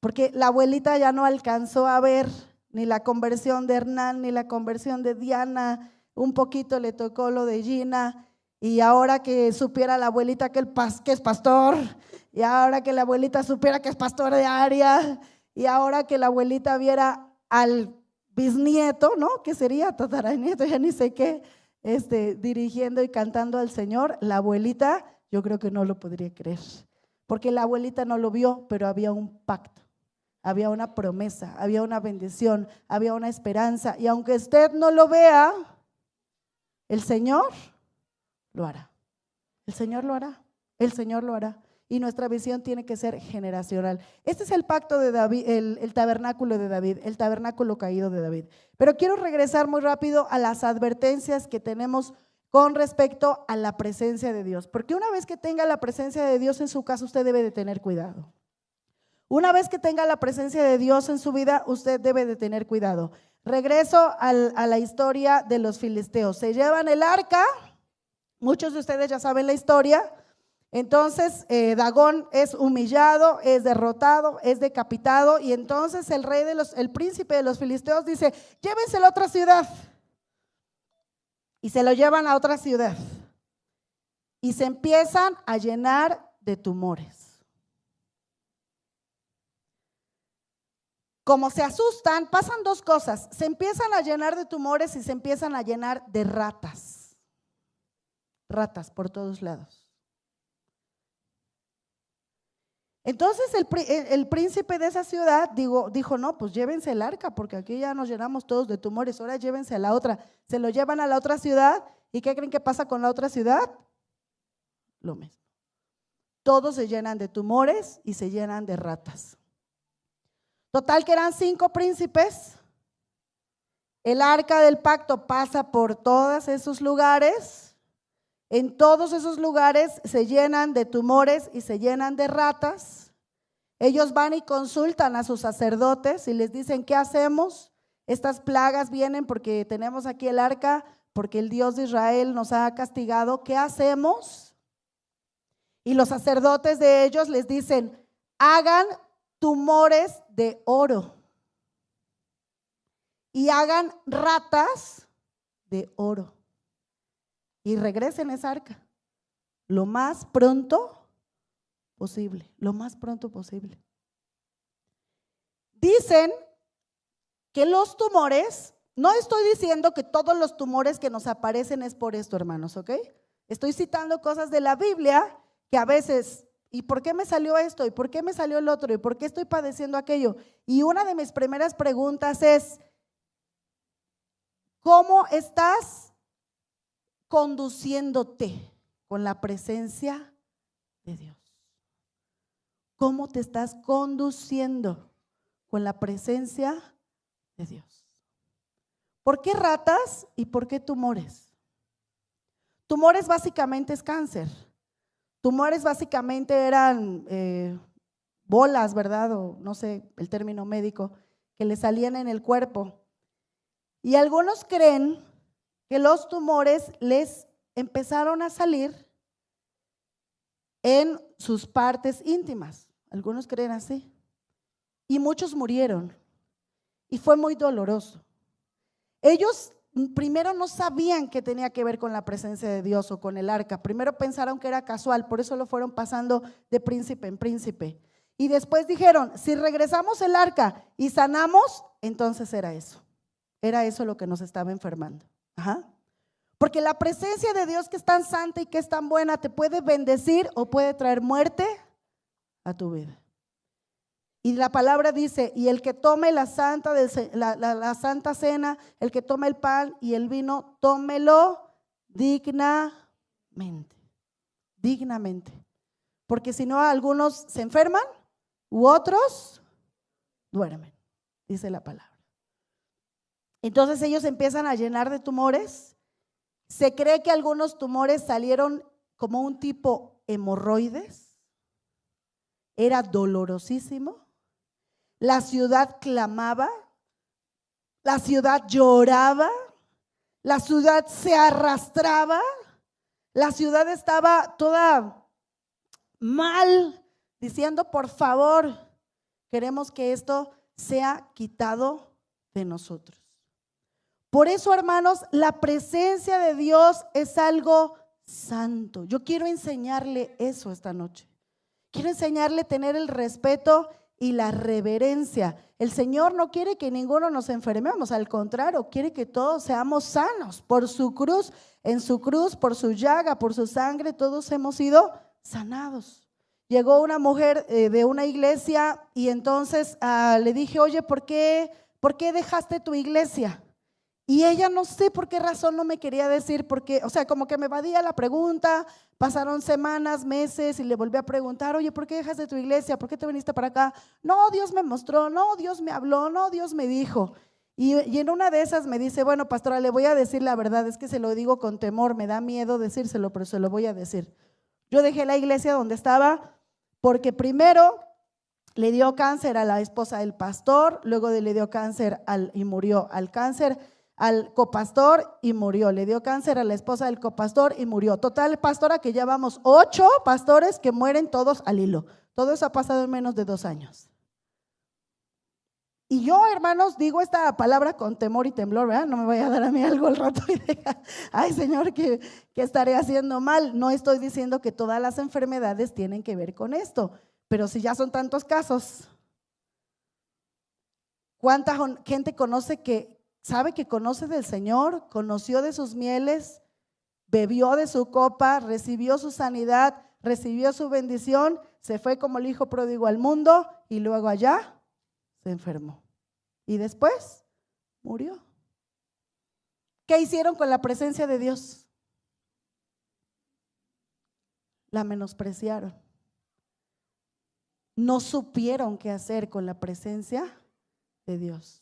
Speaker 1: porque la abuelita ya no alcanzó a ver ni la conversión de Hernán, ni la conversión de Diana, un poquito le tocó lo de Gina, y ahora que supiera la abuelita que es pastor, y ahora que la abuelita supiera que es pastor de área, y ahora que la abuelita viera al bisnieto, ¿no? Que sería tataranieto, ya ni sé qué, dirigiendo y cantando al Señor, la abuelita yo creo que no lo podría creer, porque la abuelita no lo vio, pero había un pacto, había una promesa, había una bendición, había una esperanza, y aunque usted no lo vea, el Señor lo hará. El Señor lo hará, el Señor lo hará. Y nuestra visión tiene que ser generacional. Este es el pacto de David, el tabernáculo de David, el tabernáculo caído de David. Pero quiero regresar muy rápido a las advertencias que tenemos con respecto a la presencia de Dios. Porque una vez que tenga la presencia de Dios en su casa, usted debe de tener cuidado. Una vez que tenga la presencia de Dios en su vida, usted debe de tener cuidado. Regreso a la historia de los filisteos. Se llevan el arca, muchos de ustedes ya saben la historia. Entonces Dagón es humillado, es derrotado, es decapitado, y entonces el príncipe de los filisteos dice: llévenselo a otra ciudad. Y se lo llevan a otra ciudad y se empiezan a llenar de tumores. Como se asustan, pasan dos cosas: se empiezan a llenar de tumores y se empiezan a llenar de ratas. Ratas por todos lados. Entonces el príncipe de esa ciudad dijo: no, pues llévense el arca, porque aquí ya nos llenamos todos de tumores, ahora llévense a la otra. Se lo llevan a la otra ciudad, ¿y qué creen que pasa con la otra ciudad? Lo mismo. Todos se llenan de tumores y se llenan de ratas. Total que eran 5 príncipes. El arca del pacto pasa por todos esos lugares. En todos esos lugares se llenan de tumores y se llenan de ratas. Ellos van y consultan a sus sacerdotes y les dicen: ¿qué hacemos? Estas plagas vienen porque tenemos aquí el arca, porque el Dios de Israel nos ha castigado. ¿Qué hacemos? Y los sacerdotes de ellos les dicen: hagan tumores de oro y hagan ratas de oro. Y regresen esa arca lo más pronto posible, lo más pronto posible. Dicen que los tumores, no estoy diciendo que todos los tumores que nos aparecen es por esto, hermanos, ¿ok? Estoy citando cosas de la Biblia que a veces, ¿y por qué me salió esto? ¿Y por qué me salió el otro? ¿Y por qué estoy padeciendo aquello? Y una de mis primeras preguntas es: ¿cómo estás conduciéndote con la presencia de Dios? ¿Cómo te estás conduciendo con la presencia de Dios? ¿Por qué ratas y por qué tumores? Tumores básicamente es cáncer. Tumores básicamente eran bolas, ¿verdad? O no sé el término médico, que le salían en el cuerpo. Y algunos creen que los tumores les empezaron a salir en sus partes íntimas. Algunos creen así. Y muchos murieron. Y fue muy doloroso. Ellos primero no sabían que tenía que ver con la presencia de Dios o con el arca. Primero pensaron que era casual, por eso lo fueron pasando de príncipe en príncipe. Y después dijeron: si regresamos el arca y sanamos, entonces era eso. Era eso lo que nos estaba enfermando. Ajá. Porque la presencia de Dios, que es tan santa y que es tan buena, te puede bendecir o puede traer muerte a tu vida. Y la palabra dice: y el que tome la santa cena, el que tome el pan y el vino, tómelo dignamente. Dignamente. Porque si no, algunos se enferman u otros duermen, dice la palabra. Entonces ellos empiezan a llenar de tumores. Se cree que algunos tumores salieron como un tipo hemorroides. Era dolorosísimo. La ciudad clamaba, la ciudad lloraba, la ciudad se arrastraba, la ciudad estaba toda mal, diciendo: por favor, queremos que esto sea quitado de nosotros. Por eso, hermanos, la presencia de Dios es algo santo. Yo quiero enseñarle eso esta noche. Quiero enseñarle a tener el respeto y la reverencia. El Señor no quiere que ninguno nos enfermemos, al contrario, quiere que todos seamos sanos. Por su cruz, en su cruz, por su llaga, por su sangre, todos hemos sido sanados. Llegó una mujer de una iglesia y entonces le dije, oye, ¿por qué dejaste tu iglesia? Y ella no sé por qué razón no me quería decir, porque, o sea, como que me evadía la pregunta. Pasaron semanas, meses y le volví a preguntar, oye, ¿por qué dejaste tu iglesia? ¿Por qué te viniste para acá? No, Dios me mostró, no, Dios me habló, no, Dios me dijo. Y en una de esas me dice, bueno, pastora, le voy a decir la verdad, es que se lo digo con temor, me da miedo decírselo, pero se lo voy a decir. Yo dejé la iglesia donde estaba porque primero le dio cáncer a la esposa del pastor, luego le dio cáncer y murió al copastor y murió, le dio cáncer a la esposa del copastor y murió. Total, pastora, que ya vamos 8 pastores que mueren todos al hilo. Todo eso ha pasado en menos de 2 años. Y yo, hermanos, digo esta palabra con temor y temblor, ¿verdad? No me vaya a dar a mí algo al rato y diga, ay, Señor, que estaré haciendo mal. No estoy diciendo que todas las enfermedades tienen que ver con esto, pero si ya son tantos casos, ¿cuánta gente sabe que conoce del Señor, conoció de sus mieles, bebió de su copa, recibió su sanidad, recibió su bendición, se fue como el hijo pródigo al mundo y luego allá se enfermó y después murió? ¿Qué hicieron con la presencia de Dios? La menospreciaron. No supieron qué hacer con la presencia de Dios.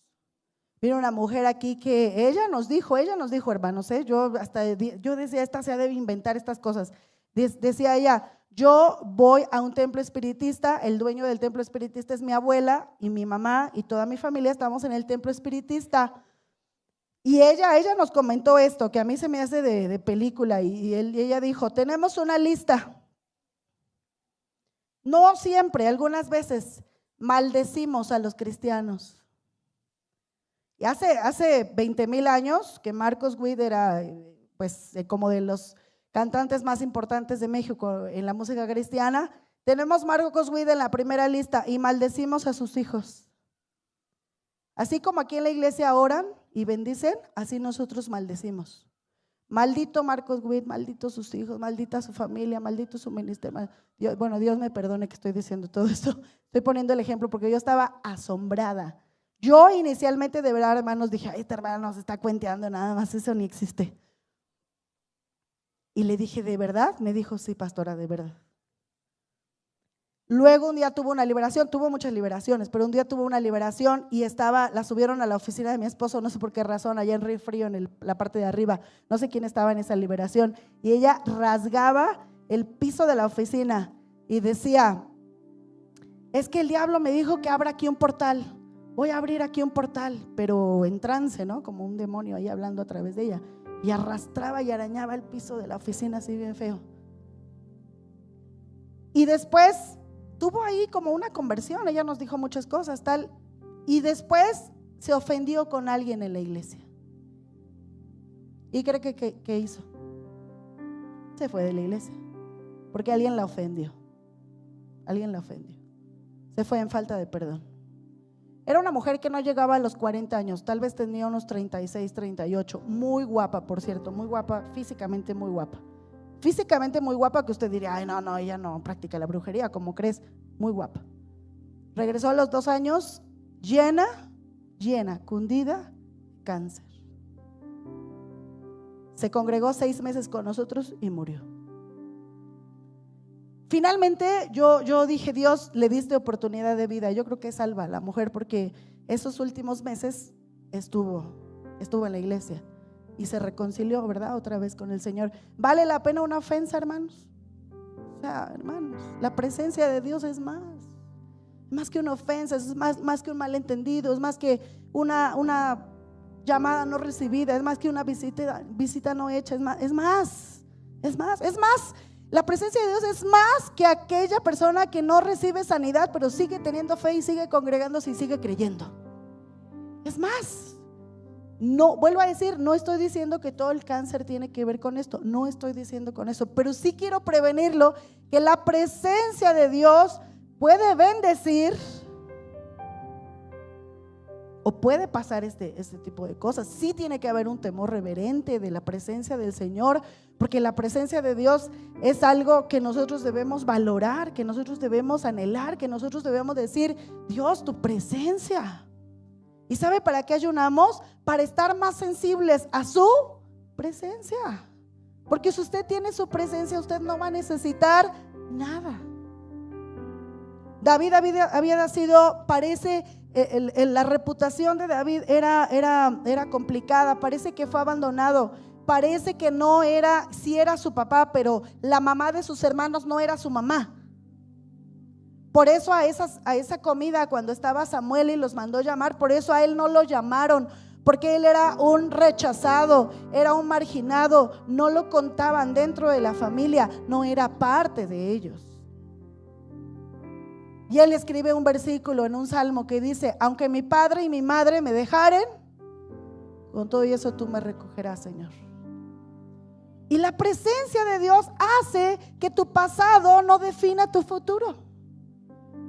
Speaker 1: Vino una mujer aquí que ella nos dijo, hermanos, yo decía, esta se debe inventar estas cosas. Decía ella, yo voy a un templo espiritista, el dueño del templo espiritista es mi abuela y mi mamá y toda mi familia estamos en el templo espiritista. Y ella nos comentó esto, que a mí se me hace de película, y ella dijo, tenemos una lista. No siempre, algunas veces maldecimos a los cristianos. Y hace 20,000 años que Marcos Witt era pues como de los cantantes más importantes de México en la música cristiana, tenemos Marcos Witt en la primera lista y maldecimos a sus hijos. Así como aquí en la iglesia oran y bendicen, así nosotros maldecimos. Maldito Marcos Witt, maldito sus hijos, maldita su familia, maldito su ministerio. Dios me perdone que estoy diciendo todo esto. Estoy poniendo el ejemplo porque yo estaba asombrada. Yo inicialmente, de verdad, hermanos, dije, ay, esta hermana nos está cuenteando nada más, eso ni existe. Y le dije, ¿de verdad? Me dijo, sí, pastora, de verdad. Luego un día tuvo una liberación, tuvo muchas liberaciones, pero un día tuvo una liberación y la subieron a la oficina de mi esposo, no sé por qué razón, allá en Río Frío, en la parte de arriba, no sé quién estaba en esa liberación, y ella rasgaba el piso de la oficina y decía, es que el diablo me dijo que abra aquí un portal, voy a abrir aquí un portal, pero en trance, ¿no? Como un demonio ahí hablando a través de ella, y arrastraba y arañaba el piso de la oficina así bien feo. Y después tuvo ahí como una conversión, ella nos dijo muchas cosas, tal, y después se ofendió con alguien en la iglesia. ¿Y cree que hizo? Se fue de la iglesia, porque alguien la ofendió. Se fue en falta de perdón. Era una mujer que no llegaba a los 40 años, tal vez tenía unos 36, 38, muy guapa, por cierto, muy guapa, físicamente muy guapa. Físicamente muy guapa, que usted diría, ay, no, ella no practica la brujería, ¿cómo crees? Muy guapa. Regresó a los 2 años, llena, cundida, cáncer. Se congregó 6 meses con nosotros y murió. Finalmente yo dije, Dios, le diste oportunidad de vida. Yo creo que salva a la mujer porque esos últimos meses estuvo en la iglesia y se reconcilió, ¿verdad? Otra vez con el Señor. ¿Vale la pena una ofensa, hermanos? O sea, hermanos, la presencia de Dios es más que una ofensa, es más que un malentendido, es más que una llamada no recibida, es más que una visita no hecha, es más. La presencia de Dios es más que aquella persona que no recibe sanidad, pero sigue teniendo fe y sigue congregándose y sigue creyendo. Es más. No, vuelvo a decir, no estoy diciendo que todo el cáncer tiene que ver con esto, no estoy diciendo con eso, pero sí quiero prevenirlo, que la presencia de Dios puede bendecir, o puede pasar este tipo de cosas. Sí tiene que haber un temor reverente de la presencia del Señor, porque la presencia de Dios es algo que nosotros debemos valorar, que nosotros debemos anhelar, que nosotros debemos decir: Dios, tu presencia. ¿Y sabe para qué ayunamos? Para estar más sensibles a su presencia. Porque si usted tiene su presencia, usted no va a necesitar nada. David había sido, parece, la reputación de David era complicada. Parece que fue abandonado. Parece que no era, sí era su papá, pero la mamá de sus hermanos no era su mamá. Por eso a esa comida, cuando estaba Samuel y los mandó llamar, por eso a él no lo llamaron, porque él era un rechazado, era un marginado, no lo contaban dentro de la familia, no era parte de ellos. Y él escribe un versículo en un salmo que dice: aunque mi padre y mi madre me dejaren, con todo eso tú me recogerás, Señor. Y la presencia de Dios hace que tu pasado no defina tu futuro,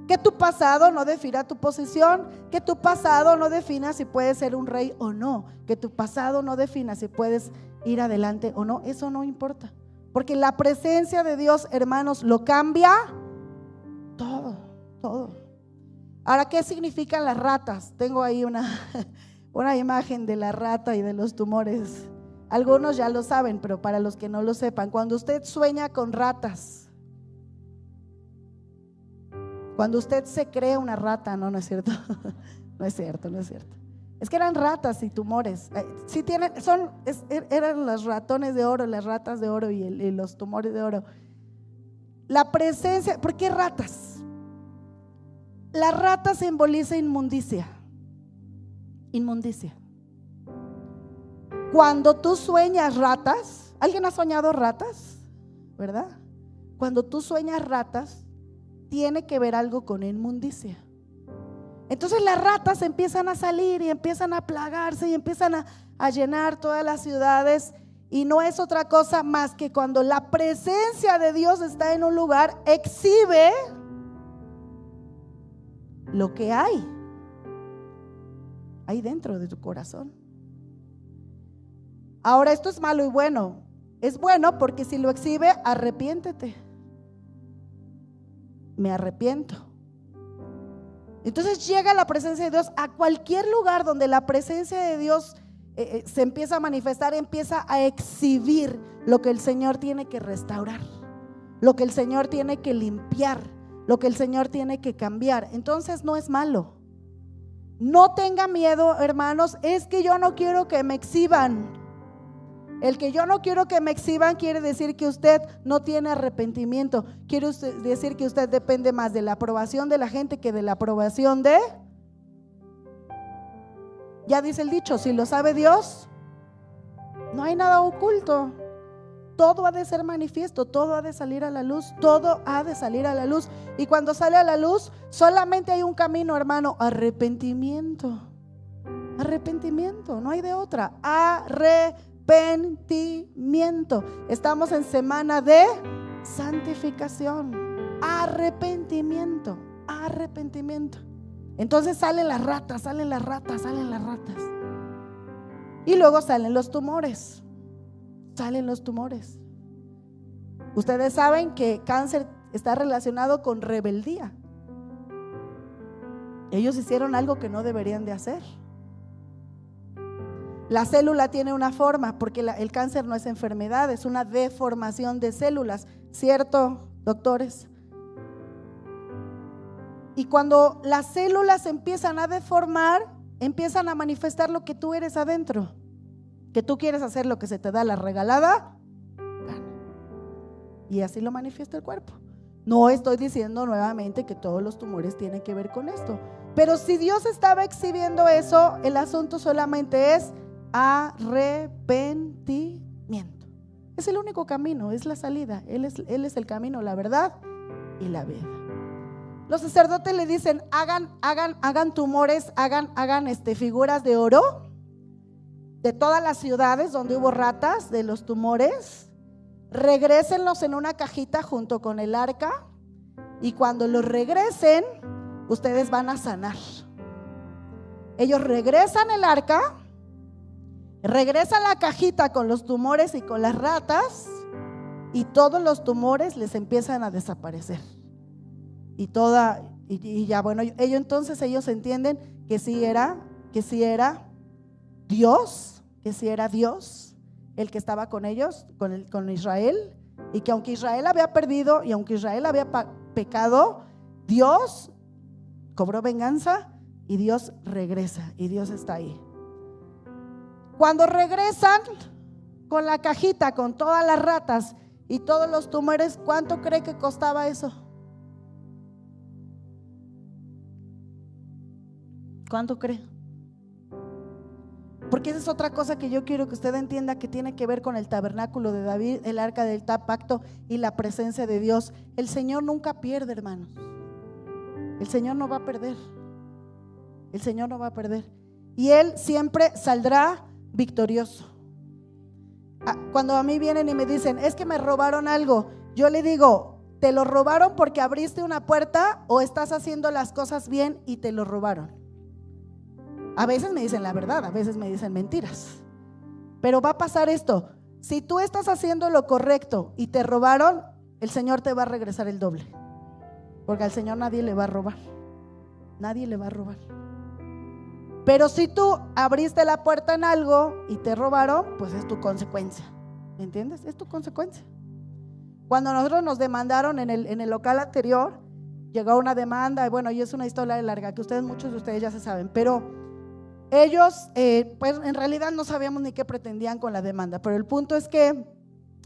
Speaker 1: que tu pasado no defina tu posición, que tu pasado no defina si puedes ser un rey o no, que tu pasado no defina si puedes ir adelante o no. Eso no importa, porque la presencia de Dios, hermanos, lo cambia todo. Ahora, ¿qué significan las ratas? Tengo ahí una imagen de la rata y de los tumores. Algunos ya lo saben, pero para los que no lo sepan, cuando usted sueña con ratas, cuando usted se cree una rata, no es cierto. No es cierto. Es que eran ratas y tumores. Sí eran los ratones de oro, las ratas de oro y los tumores de oro. La presencia, ¿por qué ratas? La rata simboliza inmundicia. Cuando tú sueñas ratas, ¿alguien ha soñado ratas? ¿Verdad? Cuando tú sueñas ratas, tiene que ver algo con inmundicia. Entonces las ratas empiezan a salir y empiezan a plagarse y empiezan a llenar todas las ciudades. Y no es otra cosa más que cuando la presencia de Dios está en un lugar, exhibe lo que hay dentro de tu corazón. Ahora, esto es malo y bueno. Es bueno porque si lo exhibe, arrepiéntete. Me arrepiento. Entonces llega la presencia de Dios a cualquier lugar donde la presencia de Dios se empieza a manifestar, empieza a exhibir lo que el Señor tiene que restaurar, lo que el Señor tiene que limpiar, lo que el Señor tiene que cambiar. Entonces no es malo. No tenga miedo, hermanos. Es que yo no quiero que me exhiban. El que yo no quiero que me exhiban quiere decir que usted no tiene arrepentimiento. Quiere decir que usted depende más de la aprobación de la gente que de la aprobación de... Ya dice el dicho, si lo sabe Dios, no hay nada oculto. Todo ha de ser manifiesto, todo ha de salir a la luz, todo ha de salir a la luz. Y cuando sale a la luz, solamente hay un camino, hermano: arrepentimiento. Arrepentimiento, no hay de otra. Arrepentimiento. Estamos en semana de santificación. Arrepentimiento. Entonces salen las ratas. Y luego salen los tumores. Ustedes saben que cáncer está relacionado con rebeldía. Ellos hicieron algo que no deberían de hacer. La célula tiene una forma, porque el cáncer no es enfermedad, es una deformación de células, ¿cierto, doctores? Y cuando las células empiezan a deformar, empiezan a manifestar lo que tú eres adentro, que tú quieres hacer lo que se te da la regalada gana. Y así lo manifiesta el cuerpo. No estoy diciendo nuevamente que todos los tumores tienen que ver con esto, pero si Dios estaba exhibiendo eso, el asunto solamente es arrepentimiento. Es el único camino, es la salida. Él es el camino, la verdad y la vida. Los sacerdotes le dicen: hagan tumores, hagan figuras de oro de todas las ciudades donde hubo ratas, de los tumores. Regrésenlos en una cajita junto con el arca, y cuando los regresen, ustedes van a sanar. Ellos regresan el arca, regresan la cajita con los tumores y con las ratas, y todos los tumores les empiezan a desaparecer. Y ya, bueno, ellos entienden que sí era Dios, el que estaba con ellos, con Israel, y que aunque Israel había perdido y aunque Israel había pecado, Dios cobró venganza y Dios regresa y Dios está ahí. Cuando regresan con la cajita, con todas las ratas y todos los tumores, ¿cuánto cree que costaba eso? ¿Cuánto cree? Porque esa es otra cosa que yo quiero que usted entienda, que tiene que ver con el tabernáculo de David, el arca del pacto y la presencia de Dios. El Señor nunca pierde, hermanos. El Señor no va a perder. El Señor no va a perder. Y Él siempre saldrá victorioso. Cuando a mí vienen y me dicen, es que me robaron algo, yo le digo, ¿te lo robaron porque abriste una puerta o estás haciendo las cosas bien y te lo robaron? A veces me dicen la verdad, a veces me dicen mentiras. Pero va a pasar esto: si tú estás haciendo lo correcto y te robaron, el Señor te va a regresar el doble. Porque al Señor nadie le va a robar. Nadie le va a robar. Pero si tú abriste la puerta en algo y te robaron, pues es tu consecuencia. ¿Me entiendes? Es tu consecuencia. Cuando nosotros nos demandaron en el local anterior, llegó una demanda, y bueno, y es una historia larga que muchos de ustedes ya se saben, pero ellos, pues en realidad no sabíamos ni qué pretendían con la demanda, pero el punto es que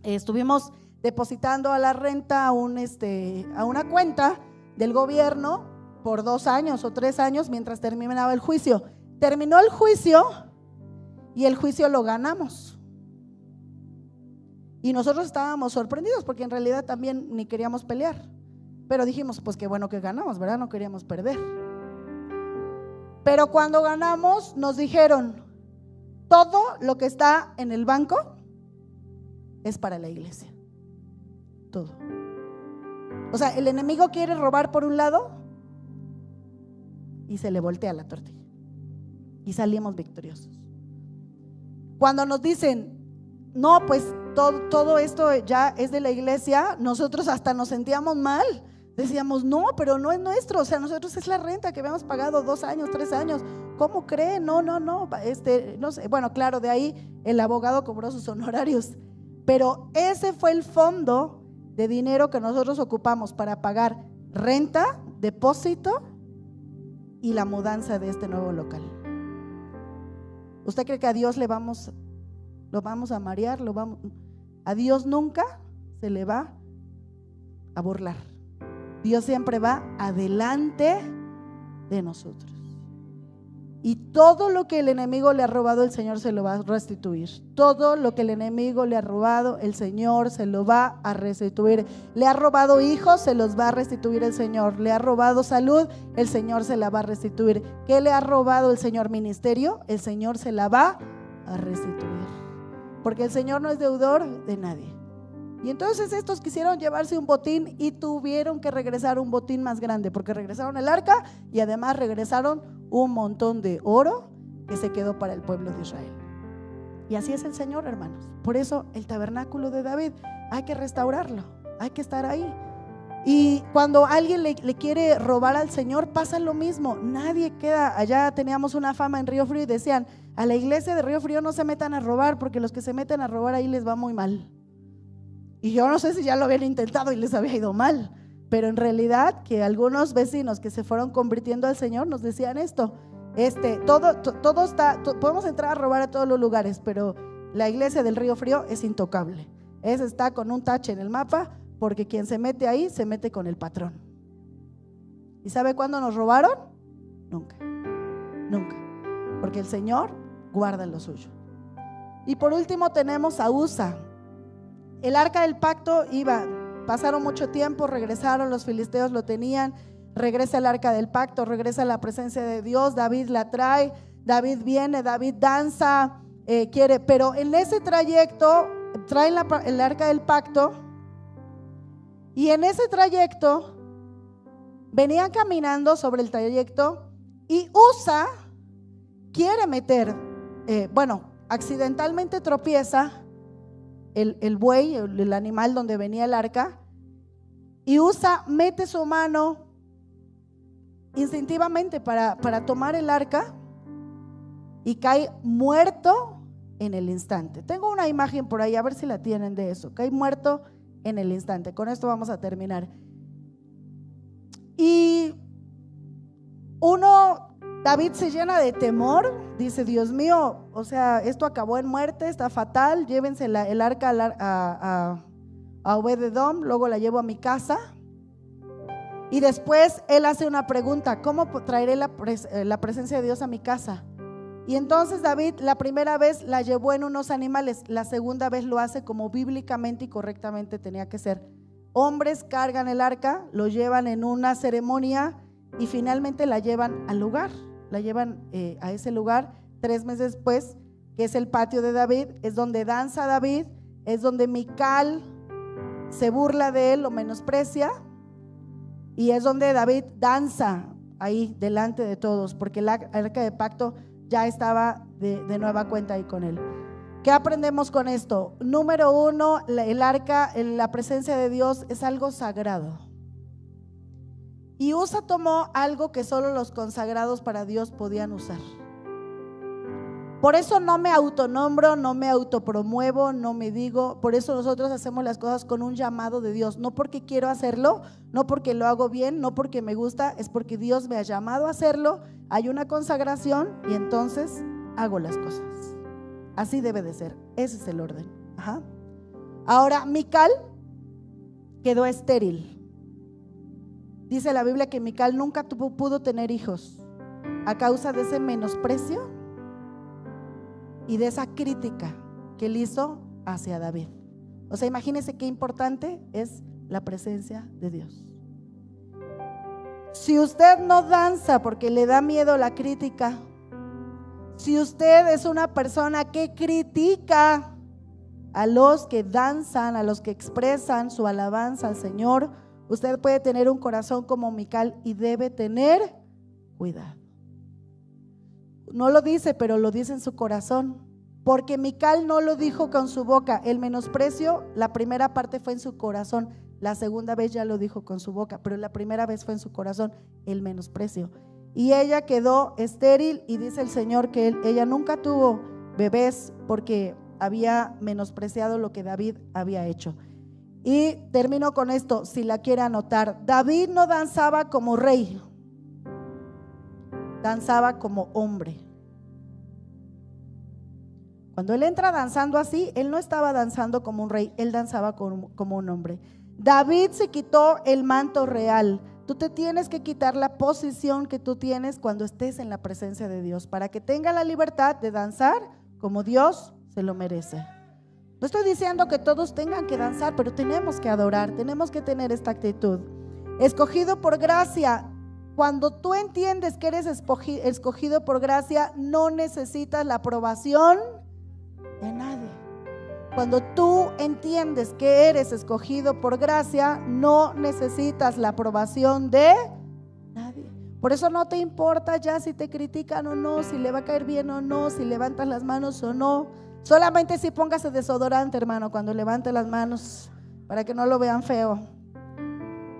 Speaker 1: estuvimos depositando a la renta a una cuenta del gobierno por 2 años o 3 años mientras terminaba el juicio. Terminó el juicio y el juicio lo ganamos. Y nosotros estábamos sorprendidos porque en realidad también ni queríamos pelear, pero dijimos, pues qué bueno que ganamos, ¿verdad? No queríamos perder. Pero cuando ganamos nos dijeron, todo lo que está en el banco es para la iglesia. Todo. O sea, el enemigo quiere robar por un lado y se le voltea la tortilla y salimos victoriosos. Cuando nos dicen, no, pues todo esto ya es de la iglesia, nosotros hasta nos sentíamos mal. Decíamos, no, pero no es nuestro, o sea, nosotros es la renta que habíamos pagado 2 años, 3 años. ¿Cómo creen? No, no sé. Bueno, claro, de ahí el abogado cobró sus honorarios, pero ese fue el fondo de dinero que nosotros ocupamos para pagar renta, depósito y la mudanza de este nuevo local. ¿Usted cree que a Dios lo vamos a marear? A Dios nunca se le va a burlar. Dios siempre va adelante de nosotros. Y todo lo que el enemigo le ha robado, el Señor se lo va a restituir. Todo lo que el enemigo le ha robado, el Señor se lo va a restituir. Le ha robado hijos, se los va a restituir el Señor. Le ha robado salud, el Señor se la va a restituir. ¿Qué le ha robado el Señor? Ministerio, el Señor se la va a restituir. Porque el Señor no es deudor de nadie. Y entonces estos quisieron llevarse un botín y tuvieron que regresar un botín más grande, porque regresaron el arca y además regresaron un montón de oro que se quedó para el pueblo de Israel. Y así es el Señor, hermanos. Por eso el tabernáculo de David hay que restaurarlo, hay que estar ahí. Y cuando alguien le quiere robar al Señor, pasa lo mismo. Nadie queda. Allá teníamos una fama en Río Frío y decían, a la iglesia de Río Frío no se metan a robar, porque los que se meten a robar ahí les va muy mal. Y yo no sé si ya lo habían intentado y les había ido mal, pero en realidad que algunos vecinos que se fueron convirtiendo al Señor nos decían esto: todo está, podemos entrar a robar a todos los lugares, pero la iglesia del Río Frío es intocable. Está con un tache en el mapa, porque quien se mete ahí se mete con el patrón. ¿Y sabe cuándo nos robaron? Nunca, nunca, porque el Señor guarda lo suyo. Y por último tenemos a Usa. El arca del pacto pasaron mucho tiempo, regresaron, los filisteos lo tenían, regresa el arca del pacto, regresa la presencia de Dios, David la trae, David viene, David danza, pero en ese trayecto traen el arca del pacto, y en ese trayecto venían caminando sobre el trayecto, y Usa quiere meter, accidentalmente tropieza el buey, el animal donde venía el arca, y mete su mano instintivamente para tomar el arca y cae muerto en el instante. Tengo una imagen por ahí, a ver si la tienen de eso. Cae muerto en el instante. Con esto vamos a terminar. Y David se llena de temor, dice: Dios mío, o sea, esto acabó en muerte, está fatal, llévense el arca a Obed-edom, luego la llevo a mi casa. Y después él hace una pregunta: ¿cómo traeré la presencia de Dios a mi casa? Y entonces David la primera vez la llevó en unos animales, la segunda vez lo hace como bíblicamente y correctamente tenía que ser. Hombres cargan el arca, lo llevan en una ceremonia y finalmente la llevan al lugar, la llevan a ese lugar. 3 meses después, que es el patio de David, es donde danza David, es donde Mical se burla de él, lo menosprecia, y es donde David danza ahí delante de todos, porque el arca de pacto ya estaba de nueva cuenta ahí con él. ¿Qué aprendemos con esto? Número 1, el arca, la presencia de Dios es algo sagrado. Y tomó algo que solo los consagrados para Dios podían usar. Por eso no me autonombro, no me autopromuevo, no me digo. Por eso nosotros hacemos las cosas con un llamado de Dios. No porque quiero hacerlo, no porque lo hago bien, no porque me gusta, es porque Dios me ha llamado a hacerlo. Hay una consagración y entonces hago las cosas. Así debe de ser, ese es el orden. Ahora, Mical quedó estéril. Dice la Biblia que Mical nunca pudo tener hijos a causa de ese menosprecio y de esa crítica que él hizo hacia David. O sea, imagínense qué importante es la presencia de Dios. Si usted no danza porque le da miedo la crítica, si usted es una persona que critica a los que danzan, a los que expresan su alabanza al Señor, usted puede tener un corazón como Mical y debe tener cuidado. No lo dice, pero lo dice en su corazón, porque Mical no lo dijo con su boca. El menosprecio, la primera parte fue en su corazón, la segunda vez ya lo dijo con su boca, pero la primera vez fue en su corazón el menosprecio. Y ella quedó estéril y dice el Señor que ella nunca tuvo bebés porque había menospreciado lo que David había hecho. Y termino con esto, si la quiere anotar. David no danzaba como rey, danzaba como hombre. Cuando él entra danzando así, él no estaba danzando como un rey, él danzaba como un hombre. David se quitó el manto real. Tú te tienes que quitar la posición que tú tienes cuando estés en la presencia de Dios, para que tenga la libertad de danzar como Dios se lo merece. No estoy diciendo que todos tengan que danzar, pero tenemos que adorar, tenemos que tener esta actitud. Escogido por gracia. Cuando tú entiendes que eres escogido por gracia, no necesitas la aprobación de nadie. Cuando tú entiendes que eres escogido por gracia, no necesitas la aprobación de nadie. Por eso no te importa ya si te critican o no, si le va a caer bien o no, si levantas las manos o no. Solamente si póngase desodorante, hermano, cuando levante las manos, para que no lo vean feo.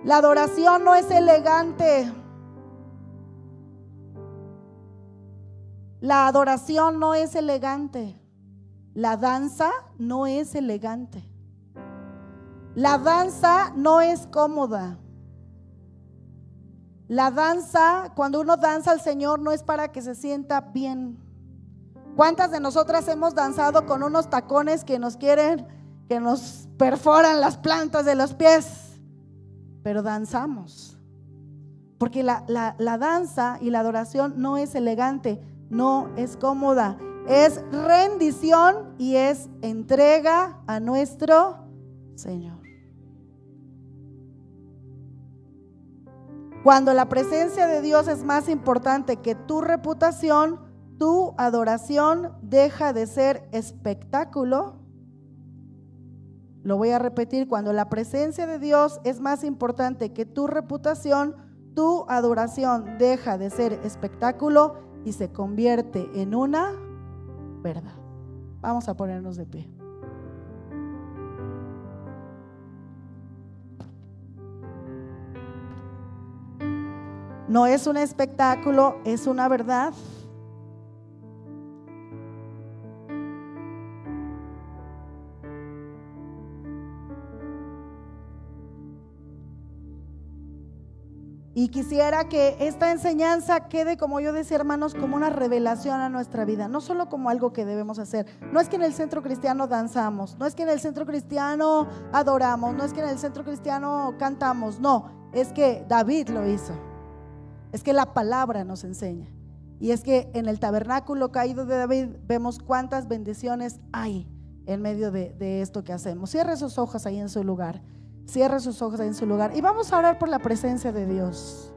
Speaker 1: La adoración no es elegante. La adoración no es elegante. La danza no es elegante. La danza no es cómoda. La danza, cuando uno danza al Señor, no es para que se sienta bien. ¿Cuántas de nosotras hemos danzado con unos tacones que nos perforan las plantas de los pies? Pero danzamos. Porque la danza y la adoración no es elegante, no es cómoda. Es rendición y es entrega a nuestro Señor. Cuando la presencia de Dios es más importante que tu reputación, tu adoración deja de ser espectáculo. Lo voy a repetir: cuando la presencia de Dios es más importante que tu reputación, tu adoración deja de ser espectáculo y se convierte en una verdad. Vamos a ponernos de pie. No es un espectáculo, es una verdad. Y quisiera que esta enseñanza quede, como yo decía, hermanos, como una revelación a nuestra vida, no solo como algo que debemos hacer. No es que en el centro cristiano danzamos, no es que en el centro cristiano adoramos, no es que en el centro cristiano cantamos, no, es que David lo hizo. Es que la palabra nos enseña. Y es que en el tabernáculo caído de David vemos cuántas bendiciones hay en medio de esto que hacemos. Cierre sus ojos ahí en su lugar. Cierre sus ojos ahí en su lugar. Y vamos a orar por la presencia de Dios.